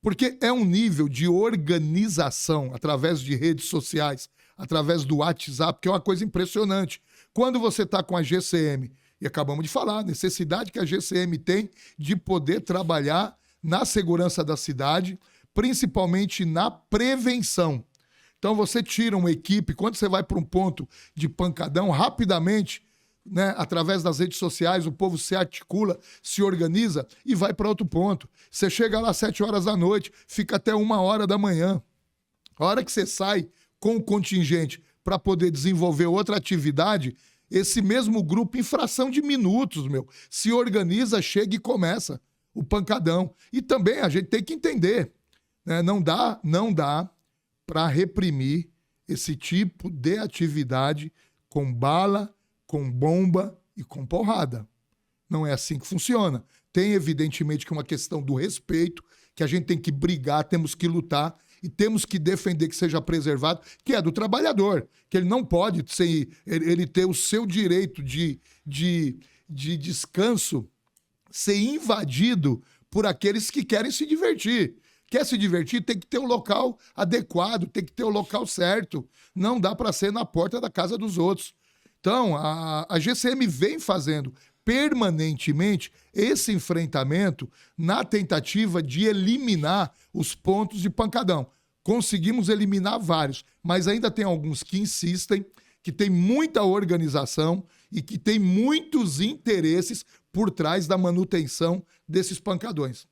Porque é um nível de organização através de redes sociais, através do WhatsApp, que é uma coisa impressionante. Quando você está com a GCM, e acabamos de falar, a necessidade que a GCM tem de poder trabalhar na segurança da cidade, principalmente na prevenção. Então você tira uma equipe, quando você vai para um ponto de pancadão, rapidamente, né, através das redes sociais, o povo se articula, se organiza e vai para outro ponto. Você chega lá às 7 horas da noite, fica até 1 hora da manhã. A hora que você sai com o contingente para poder desenvolver outra atividade, esse mesmo grupo, em fração de minutos, se organiza, chega e começa o pancadão. E também a gente tem que entender, né, não dá para reprimir esse tipo de atividade com bala, com bomba e com porrada. Não é assim que funciona. Tem, evidentemente, que uma questão do respeito, que a gente tem que brigar, temos que lutar e temos que defender que seja preservado, que é do trabalhador, que ele não pode ele ter o seu direito de descanso ser invadido por aqueles que querem se divertir. Quer se divertir, tem que ter um local adequado, tem que ter o local certo. Não dá para ser na porta da casa dos outros. Então, a GCM vem fazendo permanentemente esse enfrentamento na tentativa de eliminar os pontos de pancadão. Conseguimos eliminar vários, mas ainda tem alguns que insistem, que tem muita organização e que tem muitos interesses por trás da manutenção desses pancadões.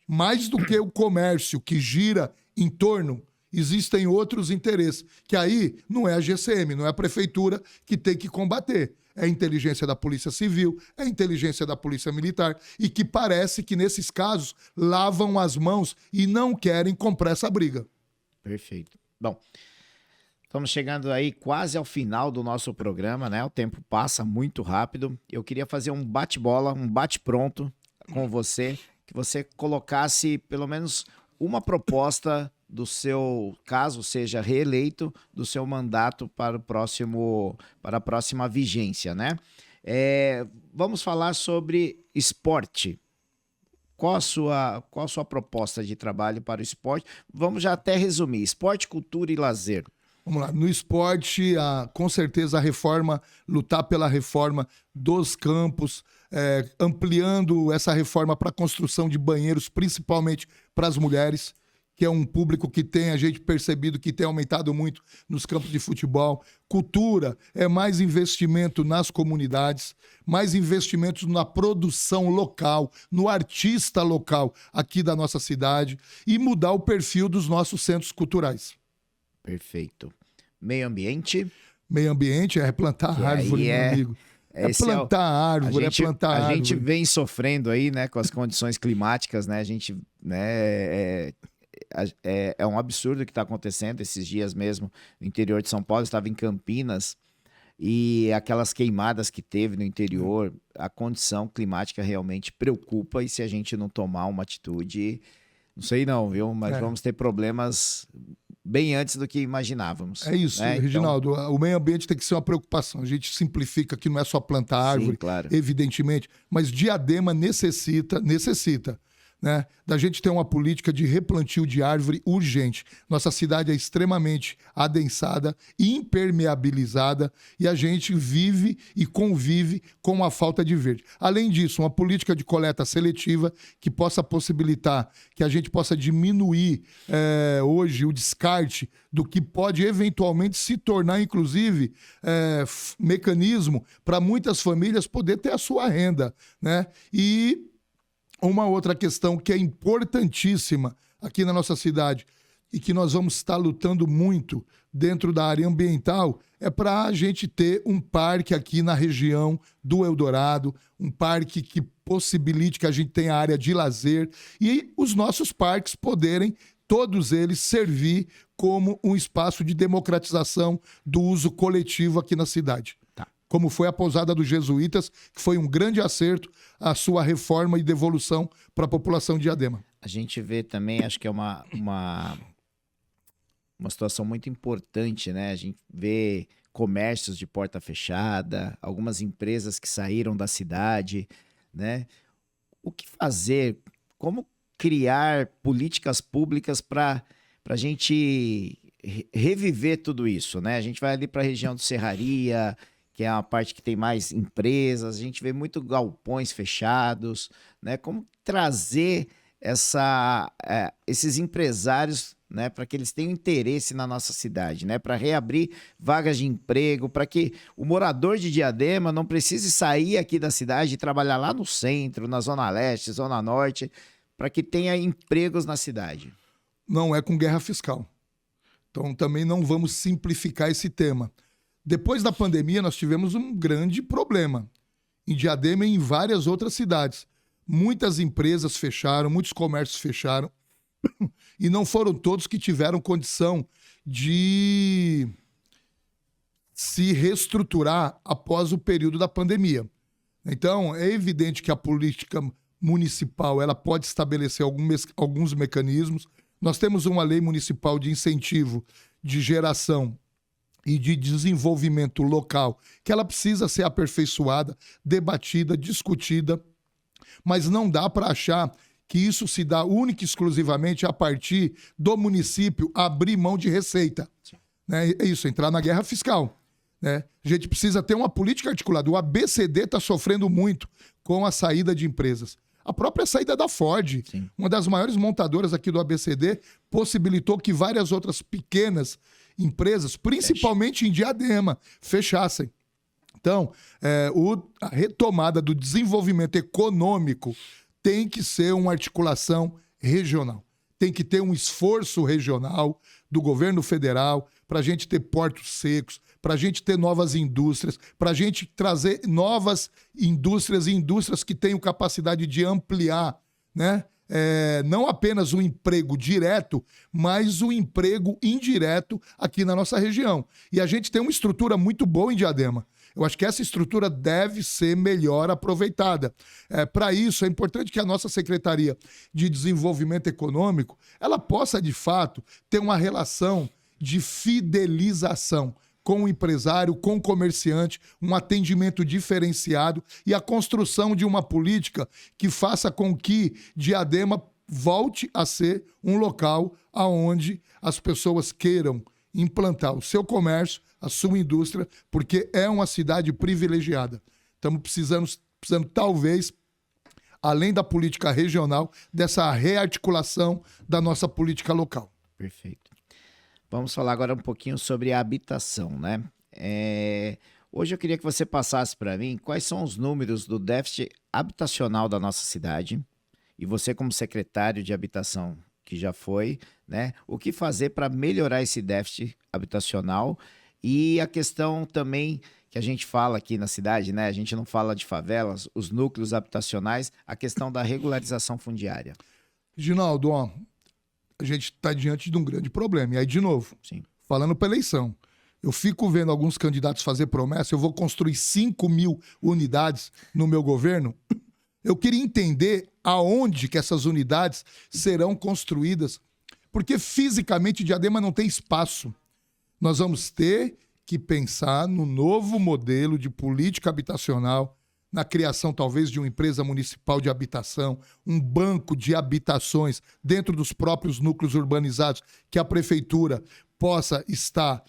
Mais do que o comércio que gira em torno, existem outros interesses, que aí não é a GCM, não é a prefeitura que tem que combater. É a inteligência da Polícia Civil, é a inteligência da Polícia Militar, e que parece que nesses casos lavam as mãos e não querem comprar essa briga. Perfeito. Bom, estamos chegando aí quase ao final do nosso programa, né? O tempo passa muito rápido. Eu queria fazer um bate-bola, um bate-pronto com você, que você colocasse pelo menos uma proposta do seu, caso seja reeleito, do seu mandato para a próxima vigência, né? Vamos falar sobre esporte. Qual a sua proposta de trabalho para o esporte? Vamos já até resumir: esporte, cultura e lazer. Vamos lá, no esporte, com certeza a reforma, lutar pela reforma dos campos, ampliando essa reforma para a construção de banheiros, principalmente para as mulheres, que é um público que tem, a gente percebido que tem aumentado muito nos campos de futebol. Cultura é mais investimento nas comunidades, mais investimentos na produção local, no artista local aqui da nossa cidade e mudar o perfil dos nossos centros culturais. Perfeito. Meio ambiente? Meio ambiente é plantar árvore, meu amigo. É plantar árvore, A gente vem sofrendo aí, né, com as condições climáticas, né? A gente, né, é um absurdo o que está acontecendo esses dias mesmo no interior de São Paulo. Eu estava em Campinas e aquelas queimadas que teve no interior, a condição climática realmente preocupa, e se a gente não tomar uma atitude, não sei não, viu? Mas vamos ter problemas bem antes do que imaginávamos. É isso, né? Reginaldo, o meio ambiente tem que ser uma preocupação. A gente simplifica que não é só plantar árvore, sim, claro, evidentemente, mas Diadema necessita, né, da gente ter uma política de replantio de árvore urgente. Nossa cidade é extremamente adensada, impermeabilizada, e a gente vive e convive com a falta de verde. Além disso, uma política de coleta seletiva que possa possibilitar que a gente possa diminuir hoje o descarte do que pode eventualmente se tornar, inclusive, mecanismo para muitas famílias poder ter a sua renda, né? E uma outra questão que é importantíssima aqui na nossa cidade e que nós vamos estar lutando muito dentro da área ambiental é para a gente ter um parque aqui na região do Eldorado, um parque que possibilite que a gente tenha área de lazer e os nossos parques poderem, todos eles, servir como um espaço de democratização do uso coletivo aqui na cidade. Como foi a pousada dos jesuítas, que foi um grande acerto a sua reforma e devolução para a população de Diadema. A gente vê também, acho que é uma situação muito importante, né? A gente vê comércios de porta fechada, algumas empresas que saíram da cidade, né? O que fazer? Como criar políticas públicas para a gente reviver tudo isso, né? A gente vai ali para a região do Serraria, que é uma parte que tem mais empresas, a gente vê muito galpões fechados, né? Como trazer esses empresários, né, para que eles tenham interesse na nossa cidade, né, para reabrir vagas de emprego, para que o morador de Diadema não precise sair aqui da cidade e trabalhar lá no centro, na Zona Leste, Zona Norte, para que tenha empregos na cidade. Não é com guerra fiscal. Então também não vamos simplificar esse tema. Depois da pandemia, nós tivemos um grande problema em Diadema e em várias outras cidades. Muitas empresas fecharam, muitos comércios fecharam, e não foram todos que tiveram condição de se reestruturar após o período da pandemia. Então, é evidente que a política municipal ela pode estabelecer alguns mecanismos. Nós temos uma lei municipal de incentivo de geração e de desenvolvimento local, que ela precisa ser aperfeiçoada, debatida, discutida, mas não dá para achar que isso se dá única e exclusivamente a partir do município abrir mão de receita. Né? É isso, entrar na guerra fiscal. Né? A gente precisa ter uma política articulada. O ABCD está sofrendo muito com a saída de empresas. A própria saída da Ford, sim, uma das maiores montadoras aqui do ABCD, possibilitou que várias outras pequenas empresas, principalmente em Diadema, fechassem. Então, a retomada do desenvolvimento econômico tem que ser uma articulação regional. Tem que ter um esforço regional do governo federal para a gente ter portos secos, para a gente ter novas indústrias, para a gente trazer novas indústrias e indústrias que tenham capacidade de ampliar, né? Não apenas o emprego direto, mas o emprego indireto aqui na nossa região. E a gente tem uma estrutura muito boa em Diadema. Eu acho que essa estrutura deve ser melhor aproveitada. Para isso, é importante que a nossa Secretaria de Desenvolvimento Econômico ela possa, de fato, ter uma relação de fidelização com o empresário, com o comerciante, um atendimento diferenciado e a construção de uma política que faça com que Diadema volte a ser um local onde as pessoas queiram implantar o seu comércio, a sua indústria, porque é uma cidade privilegiada. Estamos precisando talvez, além da política regional, dessa rearticulação da nossa política local. Perfeito. Vamos falar agora um pouquinho sobre a habitação, né? Hoje eu queria que você passasse para mim quais são os números do déficit habitacional da nossa cidade e você como secretário de habitação que já foi, né? O que fazer para melhorar esse déficit habitacional e a questão também que a gente fala aqui na cidade, né? A gente não fala de favelas, os núcleos habitacionais, a questão da regularização fundiária. Reginaldo, a gente está diante de um grande problema. E aí, de novo, sim, falando para eleição, eu fico vendo alguns candidatos fazer promessa, eu vou construir 5.000 unidades no meu governo. Eu queria entender aonde que essas unidades serão construídas, porque fisicamente Diadema não tem espaço. Nós vamos ter que pensar no novo modelo de política habitacional, na criação talvez de uma empresa municipal de habitação, um banco de habitações dentro dos próprios núcleos urbanizados, que a prefeitura possa estar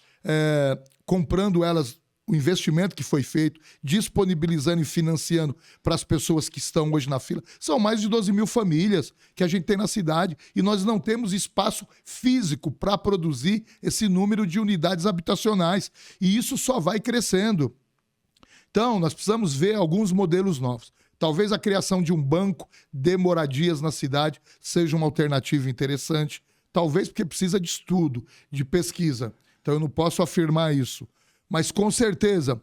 comprando elas, o investimento que foi feito, disponibilizando e financiando para as pessoas que estão hoje na fila. São mais de 12.000 famílias que a gente tem na cidade e nós não temos espaço físico para produzir esse número de unidades habitacionais. E isso só vai crescendo. Então, nós precisamos ver alguns modelos novos. Talvez a criação de um banco de moradias na cidade seja uma alternativa interessante. Talvez porque precisa de estudo, de pesquisa. Então, eu não posso afirmar isso. Mas, com certeza,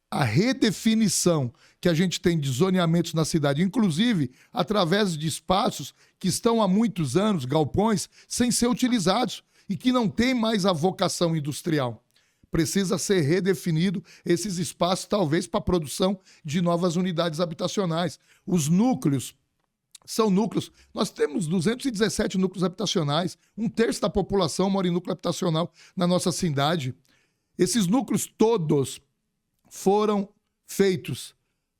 a redefinição que a gente tem de zoneamentos na cidade, inclusive através de espaços que estão há muitos anos, galpões, sem ser utilizados e que não tem mais a vocação industrial. Precisa ser redefinido esses espaços, talvez, para a produção de novas unidades habitacionais. Os núcleos são núcleos. Nós temos 217 núcleos habitacionais. 1/3 da população mora em núcleo habitacional na nossa cidade. Esses núcleos todos foram feitos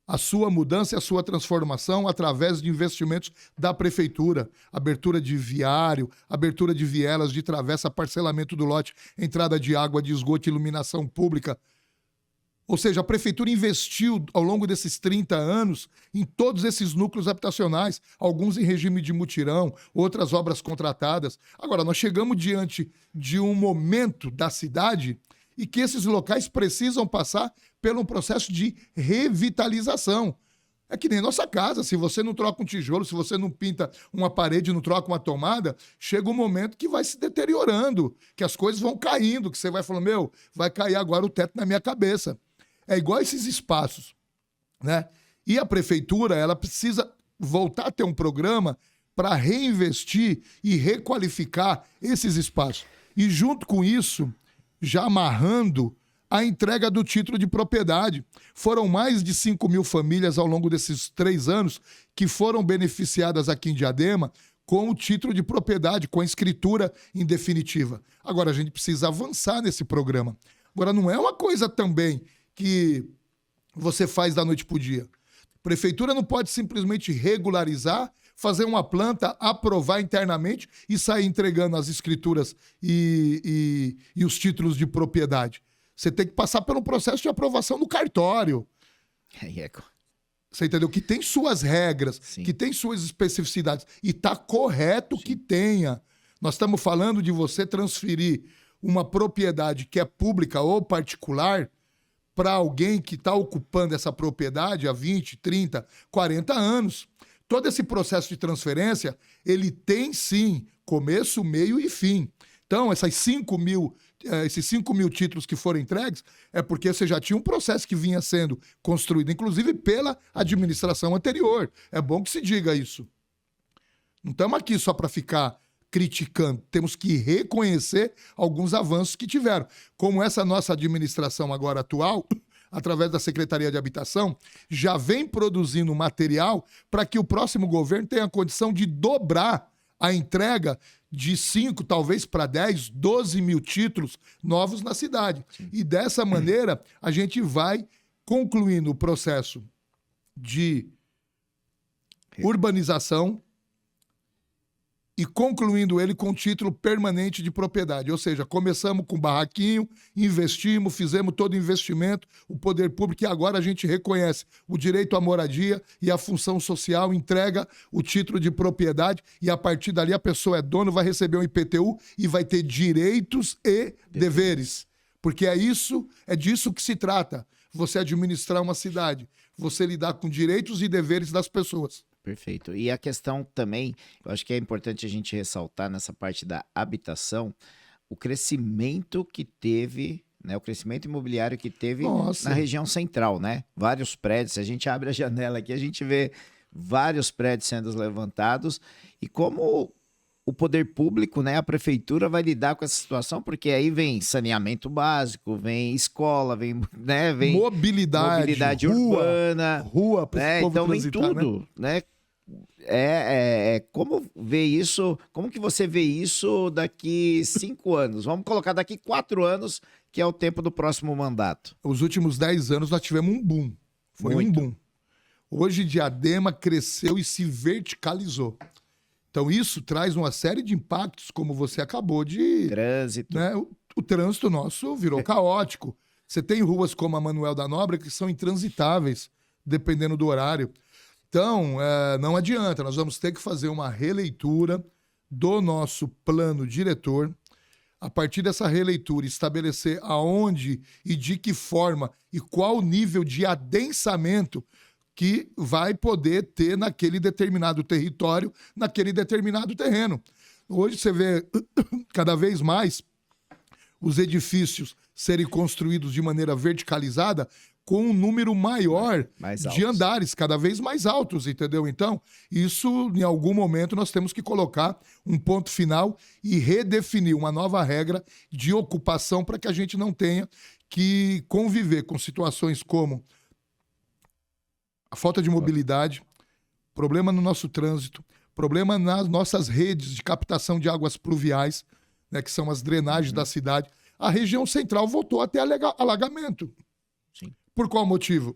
a sua mudança e a sua transformação através de investimentos da prefeitura, abertura de viário, abertura de vielas de travessa, parcelamento do lote, entrada de água, de esgoto, iluminação pública. Ou seja, a prefeitura investiu ao longo desses 30 anos em todos esses núcleos habitacionais, alguns em regime de mutirão, outras obras contratadas. Agora, nós chegamos diante de um momento da cidade e que esses locais precisam passar por um processo de revitalização. É que nem nossa casa, se você não troca um tijolo, se você não pinta uma parede, não troca uma tomada, chega um momento que vai se deteriorando, que as coisas vão caindo, que você vai falando, meu, vai cair agora o teto na minha cabeça. É igual esses espaços, né? E a prefeitura, ela precisa voltar a ter um programa para reinvestir e requalificar esses espaços. E junto com isso, já amarrando a entrega do título de propriedade. Foram mais de 5 mil famílias ao longo desses 3 anos que foram beneficiadas aqui em Diadema com o título de propriedade, com a escritura em definitiva. Agora, a gente precisa avançar nesse programa. Agora, não é uma coisa também que você faz da noite para o dia. A prefeitura não pode simplesmente regularizar, fazer uma planta, aprovar internamente e sair entregando as escrituras e os títulos de propriedade. Você tem que passar por um processo de aprovação no cartório. Você entendeu? Que tem suas regras, sim, que tem suas especificidades. E está correto, sim, que tenha. Nós estamos falando de você transferir uma propriedade que é pública ou particular para alguém que está ocupando essa propriedade há 20, 30, 40 anos. Todo esse processo de transferência, ele tem, sim, começo, meio e fim. Então, esses 5 mil títulos que foram entregues é porque você já tinha um processo que vinha sendo construído, inclusive pela administração anterior. É bom que se diga isso. Não estamos aqui só para ficar criticando. Temos que reconhecer alguns avanços que tiveram. Como essa nossa administração agora atual, através da Secretaria de Habitação, já vem produzindo material para que o próximo governo tenha a condição de dobrar a entrega de 5, talvez para 10, 12 mil títulos novos na cidade. Sim. E dessa maneira, a gente vai concluindo o processo de urbanização e concluindo ele com título permanente de propriedade. Ou seja, começamos com barraquinho, investimos, fizemos todo o investimento, o poder público, e agora a gente reconhece o direito à moradia e a função social, entrega o título de propriedade e a partir dali a pessoa é dono, vai receber um IPTU e vai ter direitos e deveres. Porque é disso que se trata. Você administrar uma cidade, você lidar com direitos e deveres das pessoas. Perfeito. E a questão também, eu acho que é importante a gente ressaltar nessa parte da habitação, o crescimento que teve, né, o crescimento imobiliário que teve na região central, né? Vários prédios, se a gente abre a janela aqui, a gente vê vários prédios sendo levantados e como o poder público, né, a prefeitura vai lidar com essa situação, porque aí vem saneamento básico, vem escola, vem mobilidade urbana, rua para né? Então vem tudo, né? Como ver isso? Como que você vê isso daqui 5 anos? Vamos colocar daqui 4 anos, que é o tempo do próximo mandato. Os últimos 10 anos nós tivemos um boom. Foi um boom. Hoje Diadema cresceu e se verticalizou. Então isso traz uma série de impactos, como você acabou de... Trânsito. Né? O trânsito nosso virou caótico. Você tem ruas como a Manuel da Nóbrega que são intransitáveis, dependendo do horário. Então, não adianta, nós vamos ter que fazer uma releitura do nosso plano diretor. A partir dessa releitura, estabelecer aonde e de que forma e qual o nível de adensamento que vai poder ter naquele determinado território, naquele determinado terreno. Hoje você vê cada vez mais os edifícios serem construídos de maneira verticalizada com um número maior de andares, cada vez mais altos, entendeu? Então, isso, em algum momento, nós temos que colocar um ponto final e redefinir uma nova regra de ocupação para que a gente não tenha que conviver com situações como a falta de mobilidade, problema no nosso trânsito, problema nas nossas redes de captação de águas pluviais, né, que são as drenagens da cidade. A região central voltou a ter alagamento. Sim. Por qual motivo?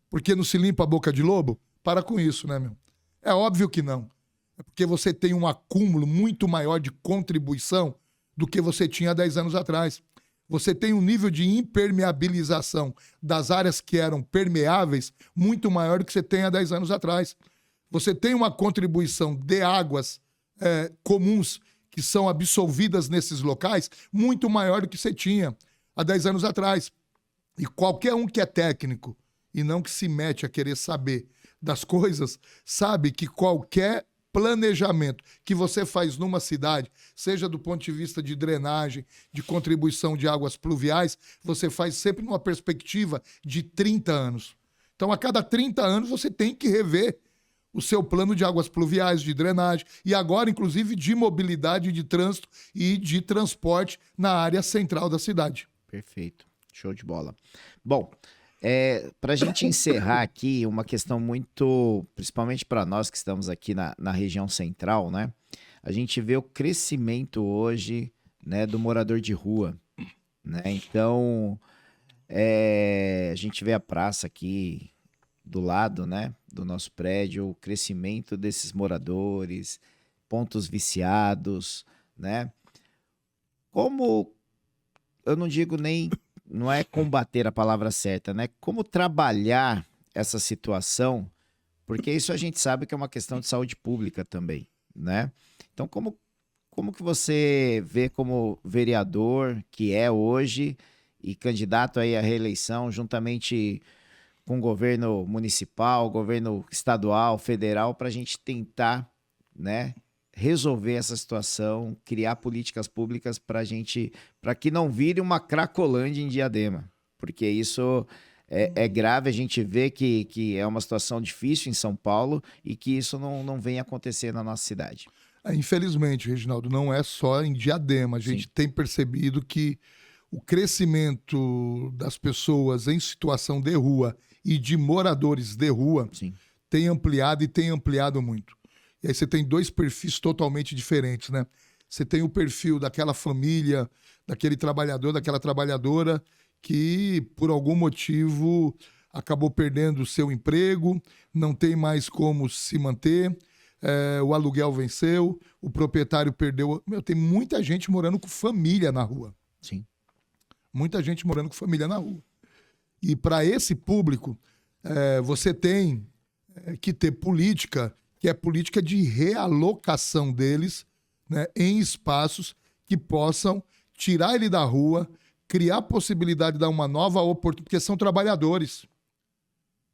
Porque não se limpa a boca de lobo? Para com isso, né, meu? É óbvio que não. É porque você tem um acúmulo muito maior de contribuição do que você tinha há 10 anos atrás. você tem um nível de impermeabilização das áreas que eram permeáveis muito maior do que você tem há 10 anos atrás. Você tem uma contribuição de águas comuns que são absolvidas nesses locais muito maior do que você tinha há 10 anos atrás. E qualquer um que é técnico e não que se mete a querer saber das coisas, sabe que qualquer planejamento que você faz numa cidade, seja do ponto de vista de drenagem, de contribuição de águas pluviais, você faz sempre numa perspectiva de 30 anos. Então, a cada 30 anos, você tem que rever o seu plano de águas pluviais, de drenagem, e agora, inclusive, de mobilidade, de trânsito e de transporte na área central da cidade. Perfeito. Show de bola. Bom, para a gente encerrar aqui, uma questão muito, principalmente para nós que estamos aqui na região central, né? A gente vê o crescimento hoje, né, do morador de rua, né? Então, a gente vê a praça aqui do lado, né, do nosso prédio, o crescimento desses moradores, pontos viciados, né? Como, eu não digo nem, não é combater a palavra certa, né? Como trabalhar essa situação, porque isso a gente sabe que é uma questão de saúde pública também, né? Então, como que você vê como vereador que é hoje e candidato aí à reeleição, juntamente com o governo municipal, governo estadual, federal, para a gente tentar, né, resolver essa situação, criar políticas públicas para que não vire uma Cracolândia em Diadema, porque isso é grave, a gente vê que é uma situação difícil em São Paulo e que isso não vem acontecer na nossa cidade. Infelizmente, Reginaldo, não é só em Diadema. A gente tem percebido que o crescimento das pessoas em situação de rua e de moradores de rua tem ampliado e tem ampliado muito. E aí você tem dois perfis totalmente diferentes, né? Você tem o perfil daquela família, daquele trabalhador, daquela trabalhadora que, por algum motivo, acabou perdendo o seu emprego, não tem mais como se manter, o aluguel venceu, o proprietário perdeu... tem muita gente morando com família na rua. Sim. Muita gente morando com família na rua. E para esse público, você tem que ter política, que é política de realocação deles, né, em espaços que possam tirar ele da rua, criar a possibilidade de dar uma nova oportunidade, porque são trabalhadores.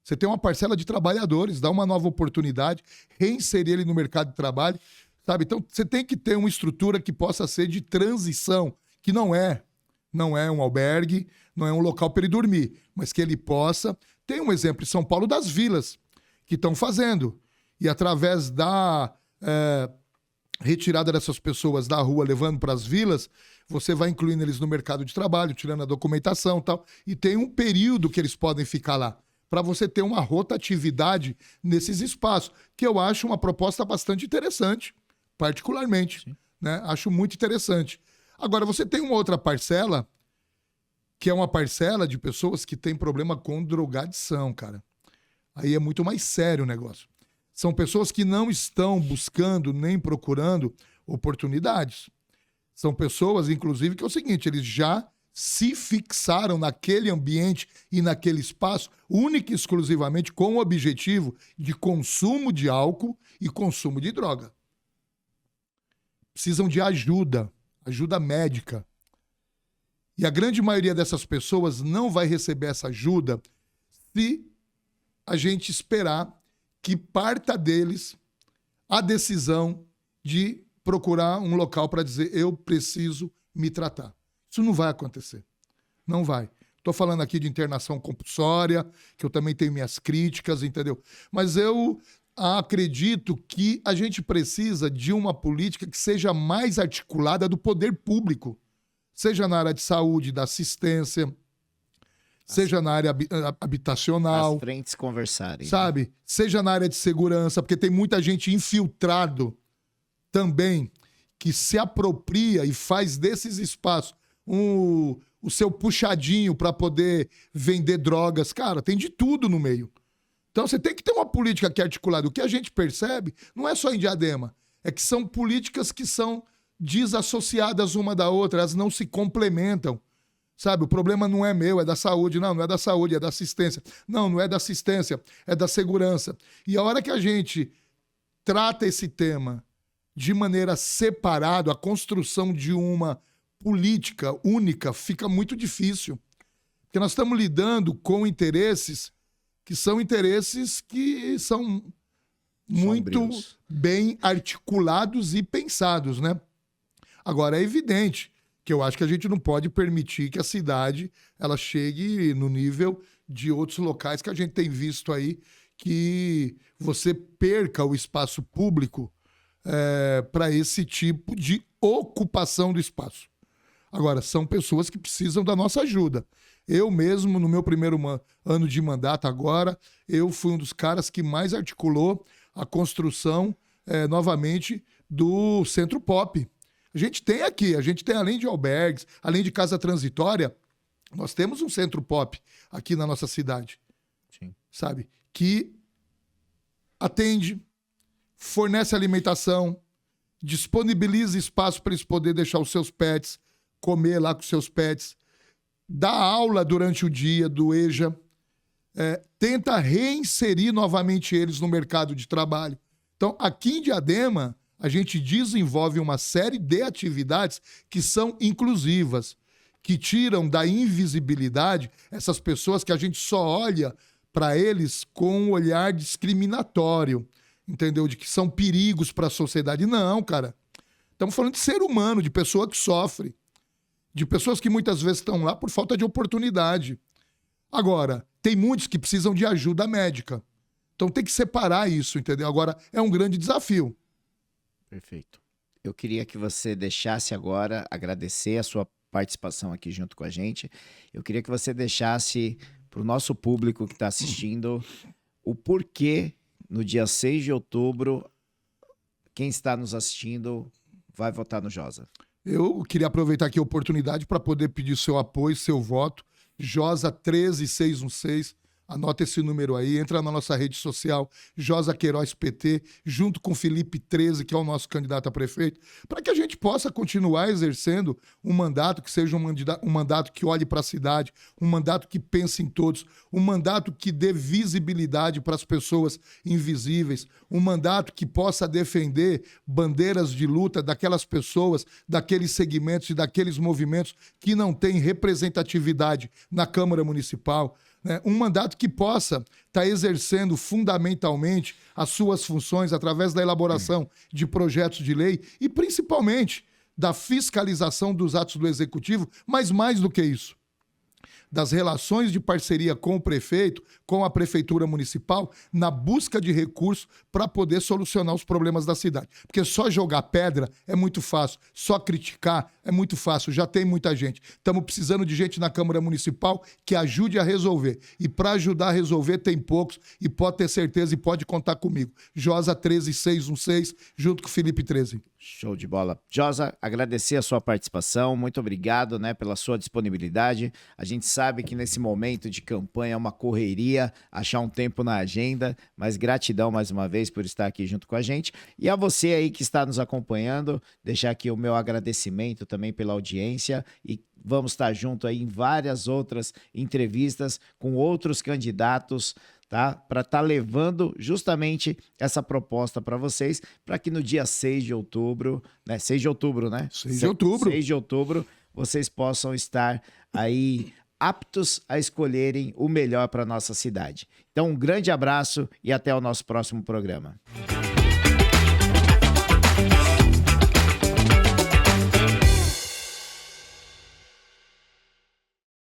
Você tem uma parcela de trabalhadores, dá uma nova oportunidade, reinserir ele no mercado de trabalho, sabe? Então, você tem que ter uma estrutura que possa ser de transição, que não é um albergue, não é um local para ele dormir, mas que ele possa... Tem um exemplo em São Paulo das vilas que estão fazendo. E através da retirada dessas pessoas da rua, levando para as vilas, você vai incluindo eles no mercado de trabalho, tirando a documentação e tal. E tem um período que eles podem ficar lá, para você ter uma rotatividade nesses espaços, que eu acho uma proposta bastante interessante, particularmente. Né? Acho muito interessante. Agora, você tem uma outra parcela, que é uma parcela de pessoas que tem problema com drogadição, cara. Aí é muito mais sério o negócio. São pessoas que não estão buscando nem procurando oportunidades. São pessoas, inclusive, que é o seguinte, eles já se fixaram naquele ambiente e naquele espaço, única e exclusivamente com o objetivo de consumo de álcool e consumo de droga. Precisam de ajuda médica. E a grande maioria dessas pessoas não vai receber essa ajuda se a gente esperar que parta deles a decisão de procurar um local para dizer eu preciso me tratar. Isso não vai acontecer. Não vai. Estou falando aqui de internação compulsória, que eu também tenho minhas críticas, entendeu? Mas eu acredito que a gente precisa de uma política que seja mais articulada do poder público, seja na área de saúde, da assistência, seja na área habitacional. As frentes conversarem. Sabe? Né? Seja na área de segurança, porque tem muita gente infiltrado também que se apropria e faz desses espaços o seu puxadinho para poder vender drogas. Cara, tem de tudo no meio. Então você tem que ter uma política que é articulada. O que a gente percebe não é só em Diadema, é que são políticas que são desassociadas uma da outra, elas não se complementam. Sabe, o problema não é meu, é da saúde. Não, não é da saúde, é da assistência. Não, não é da assistência, é da segurança. E a hora que a gente trata esse tema de maneira separada, a construção de uma política única fica muito difícil. Porque nós estamos lidando com interesses que são muito Sombrios. bem articulados e pensados, né? Agora, é evidente que eu acho que a gente não pode permitir que a cidade ela chegue no nível de outros locais que a gente tem visto aí, que você perca o espaço público para esse tipo de ocupação do espaço. Agora, são pessoas que precisam da nossa ajuda. Eu mesmo, no meu primeiro ano de mandato agora, eu fui um dos caras que mais articulou a construção, novamente, do Centro Pop. A gente tem além de albergues, além de casa transitória, nós temos um Centro Pop aqui na nossa cidade. Sim. Sabe? Que atende, fornece alimentação, disponibiliza espaço para eles poderem deixar os seus pets, comer lá com os seus pets, dá aula durante o dia do EJA, tenta reinserir novamente eles no mercado de trabalho. Então, aqui em Diadema, a gente desenvolve uma série de atividades que são inclusivas, que tiram da invisibilidade essas pessoas que a gente só olha para eles com um olhar discriminatório, entendeu? De que são perigos para a sociedade. Não, cara. Estamos falando de ser humano, de pessoa que sofre, de pessoas que muitas vezes estão lá por falta de oportunidade. Agora, tem muitos que precisam de ajuda médica. Então tem que separar isso, entendeu? Agora, é um grande desafio. Perfeito. Eu queria que você deixasse agora, agradecer a sua participação aqui junto com a gente. Eu queria que você deixasse para o nosso público que está assistindo o porquê, no dia 6 de outubro, quem está nos assistindo vai votar no Josa. Eu queria aproveitar aqui a oportunidade para poder pedir seu apoio, seu voto. Josa 13616. Anota esse número aí, entra na nossa rede social, Josa Queiroz PT, junto com Felipe 13, que é o nosso candidato a prefeito, para que a gente possa continuar exercendo um mandato que seja um mandato que olhe para a cidade, um mandato que pense em todos, um mandato que dê visibilidade para as pessoas invisíveis, um mandato que possa defender bandeiras de luta daquelas pessoas, daqueles segmentos e daqueles movimentos que não têm representatividade na Câmara Municipal. Um mandato que possa estar exercendo fundamentalmente as suas funções através da elaboração de projetos de lei e, principalmente, da fiscalização dos atos do Executivo, mas mais do que isso, das relações de parceria com o prefeito, com a prefeitura municipal, na busca de recursos para poder solucionar os problemas da cidade. Porque só jogar pedra é muito fácil, só criticar é muito fácil, já tem muita gente. Estamos precisando de gente na Câmara Municipal que ajude a resolver. E para ajudar a resolver tem poucos e pode ter certeza e pode contar comigo. Josa 13616, junto com o Felipe 13. Show de bola. Josa, agradecer a sua participação, muito obrigado, pela sua disponibilidade. A gente sabe que nesse momento de campanha é uma correria, achar um tempo na agenda, mas gratidão mais uma vez por estar aqui junto com a gente. E a você aí que está nos acompanhando, deixar aqui o meu agradecimento também pela audiência e vamos estar junto aí em várias outras entrevistas com outros candidatos, tá? Para estar levando justamente essa proposta para vocês, para que no dia 6 de outubro, 6 de outubro, né? 6 de outubro. 6 de outubro, vocês possam estar aí aptos a escolherem o melhor para nossa cidade. Então, um grande abraço e até o nosso próximo programa.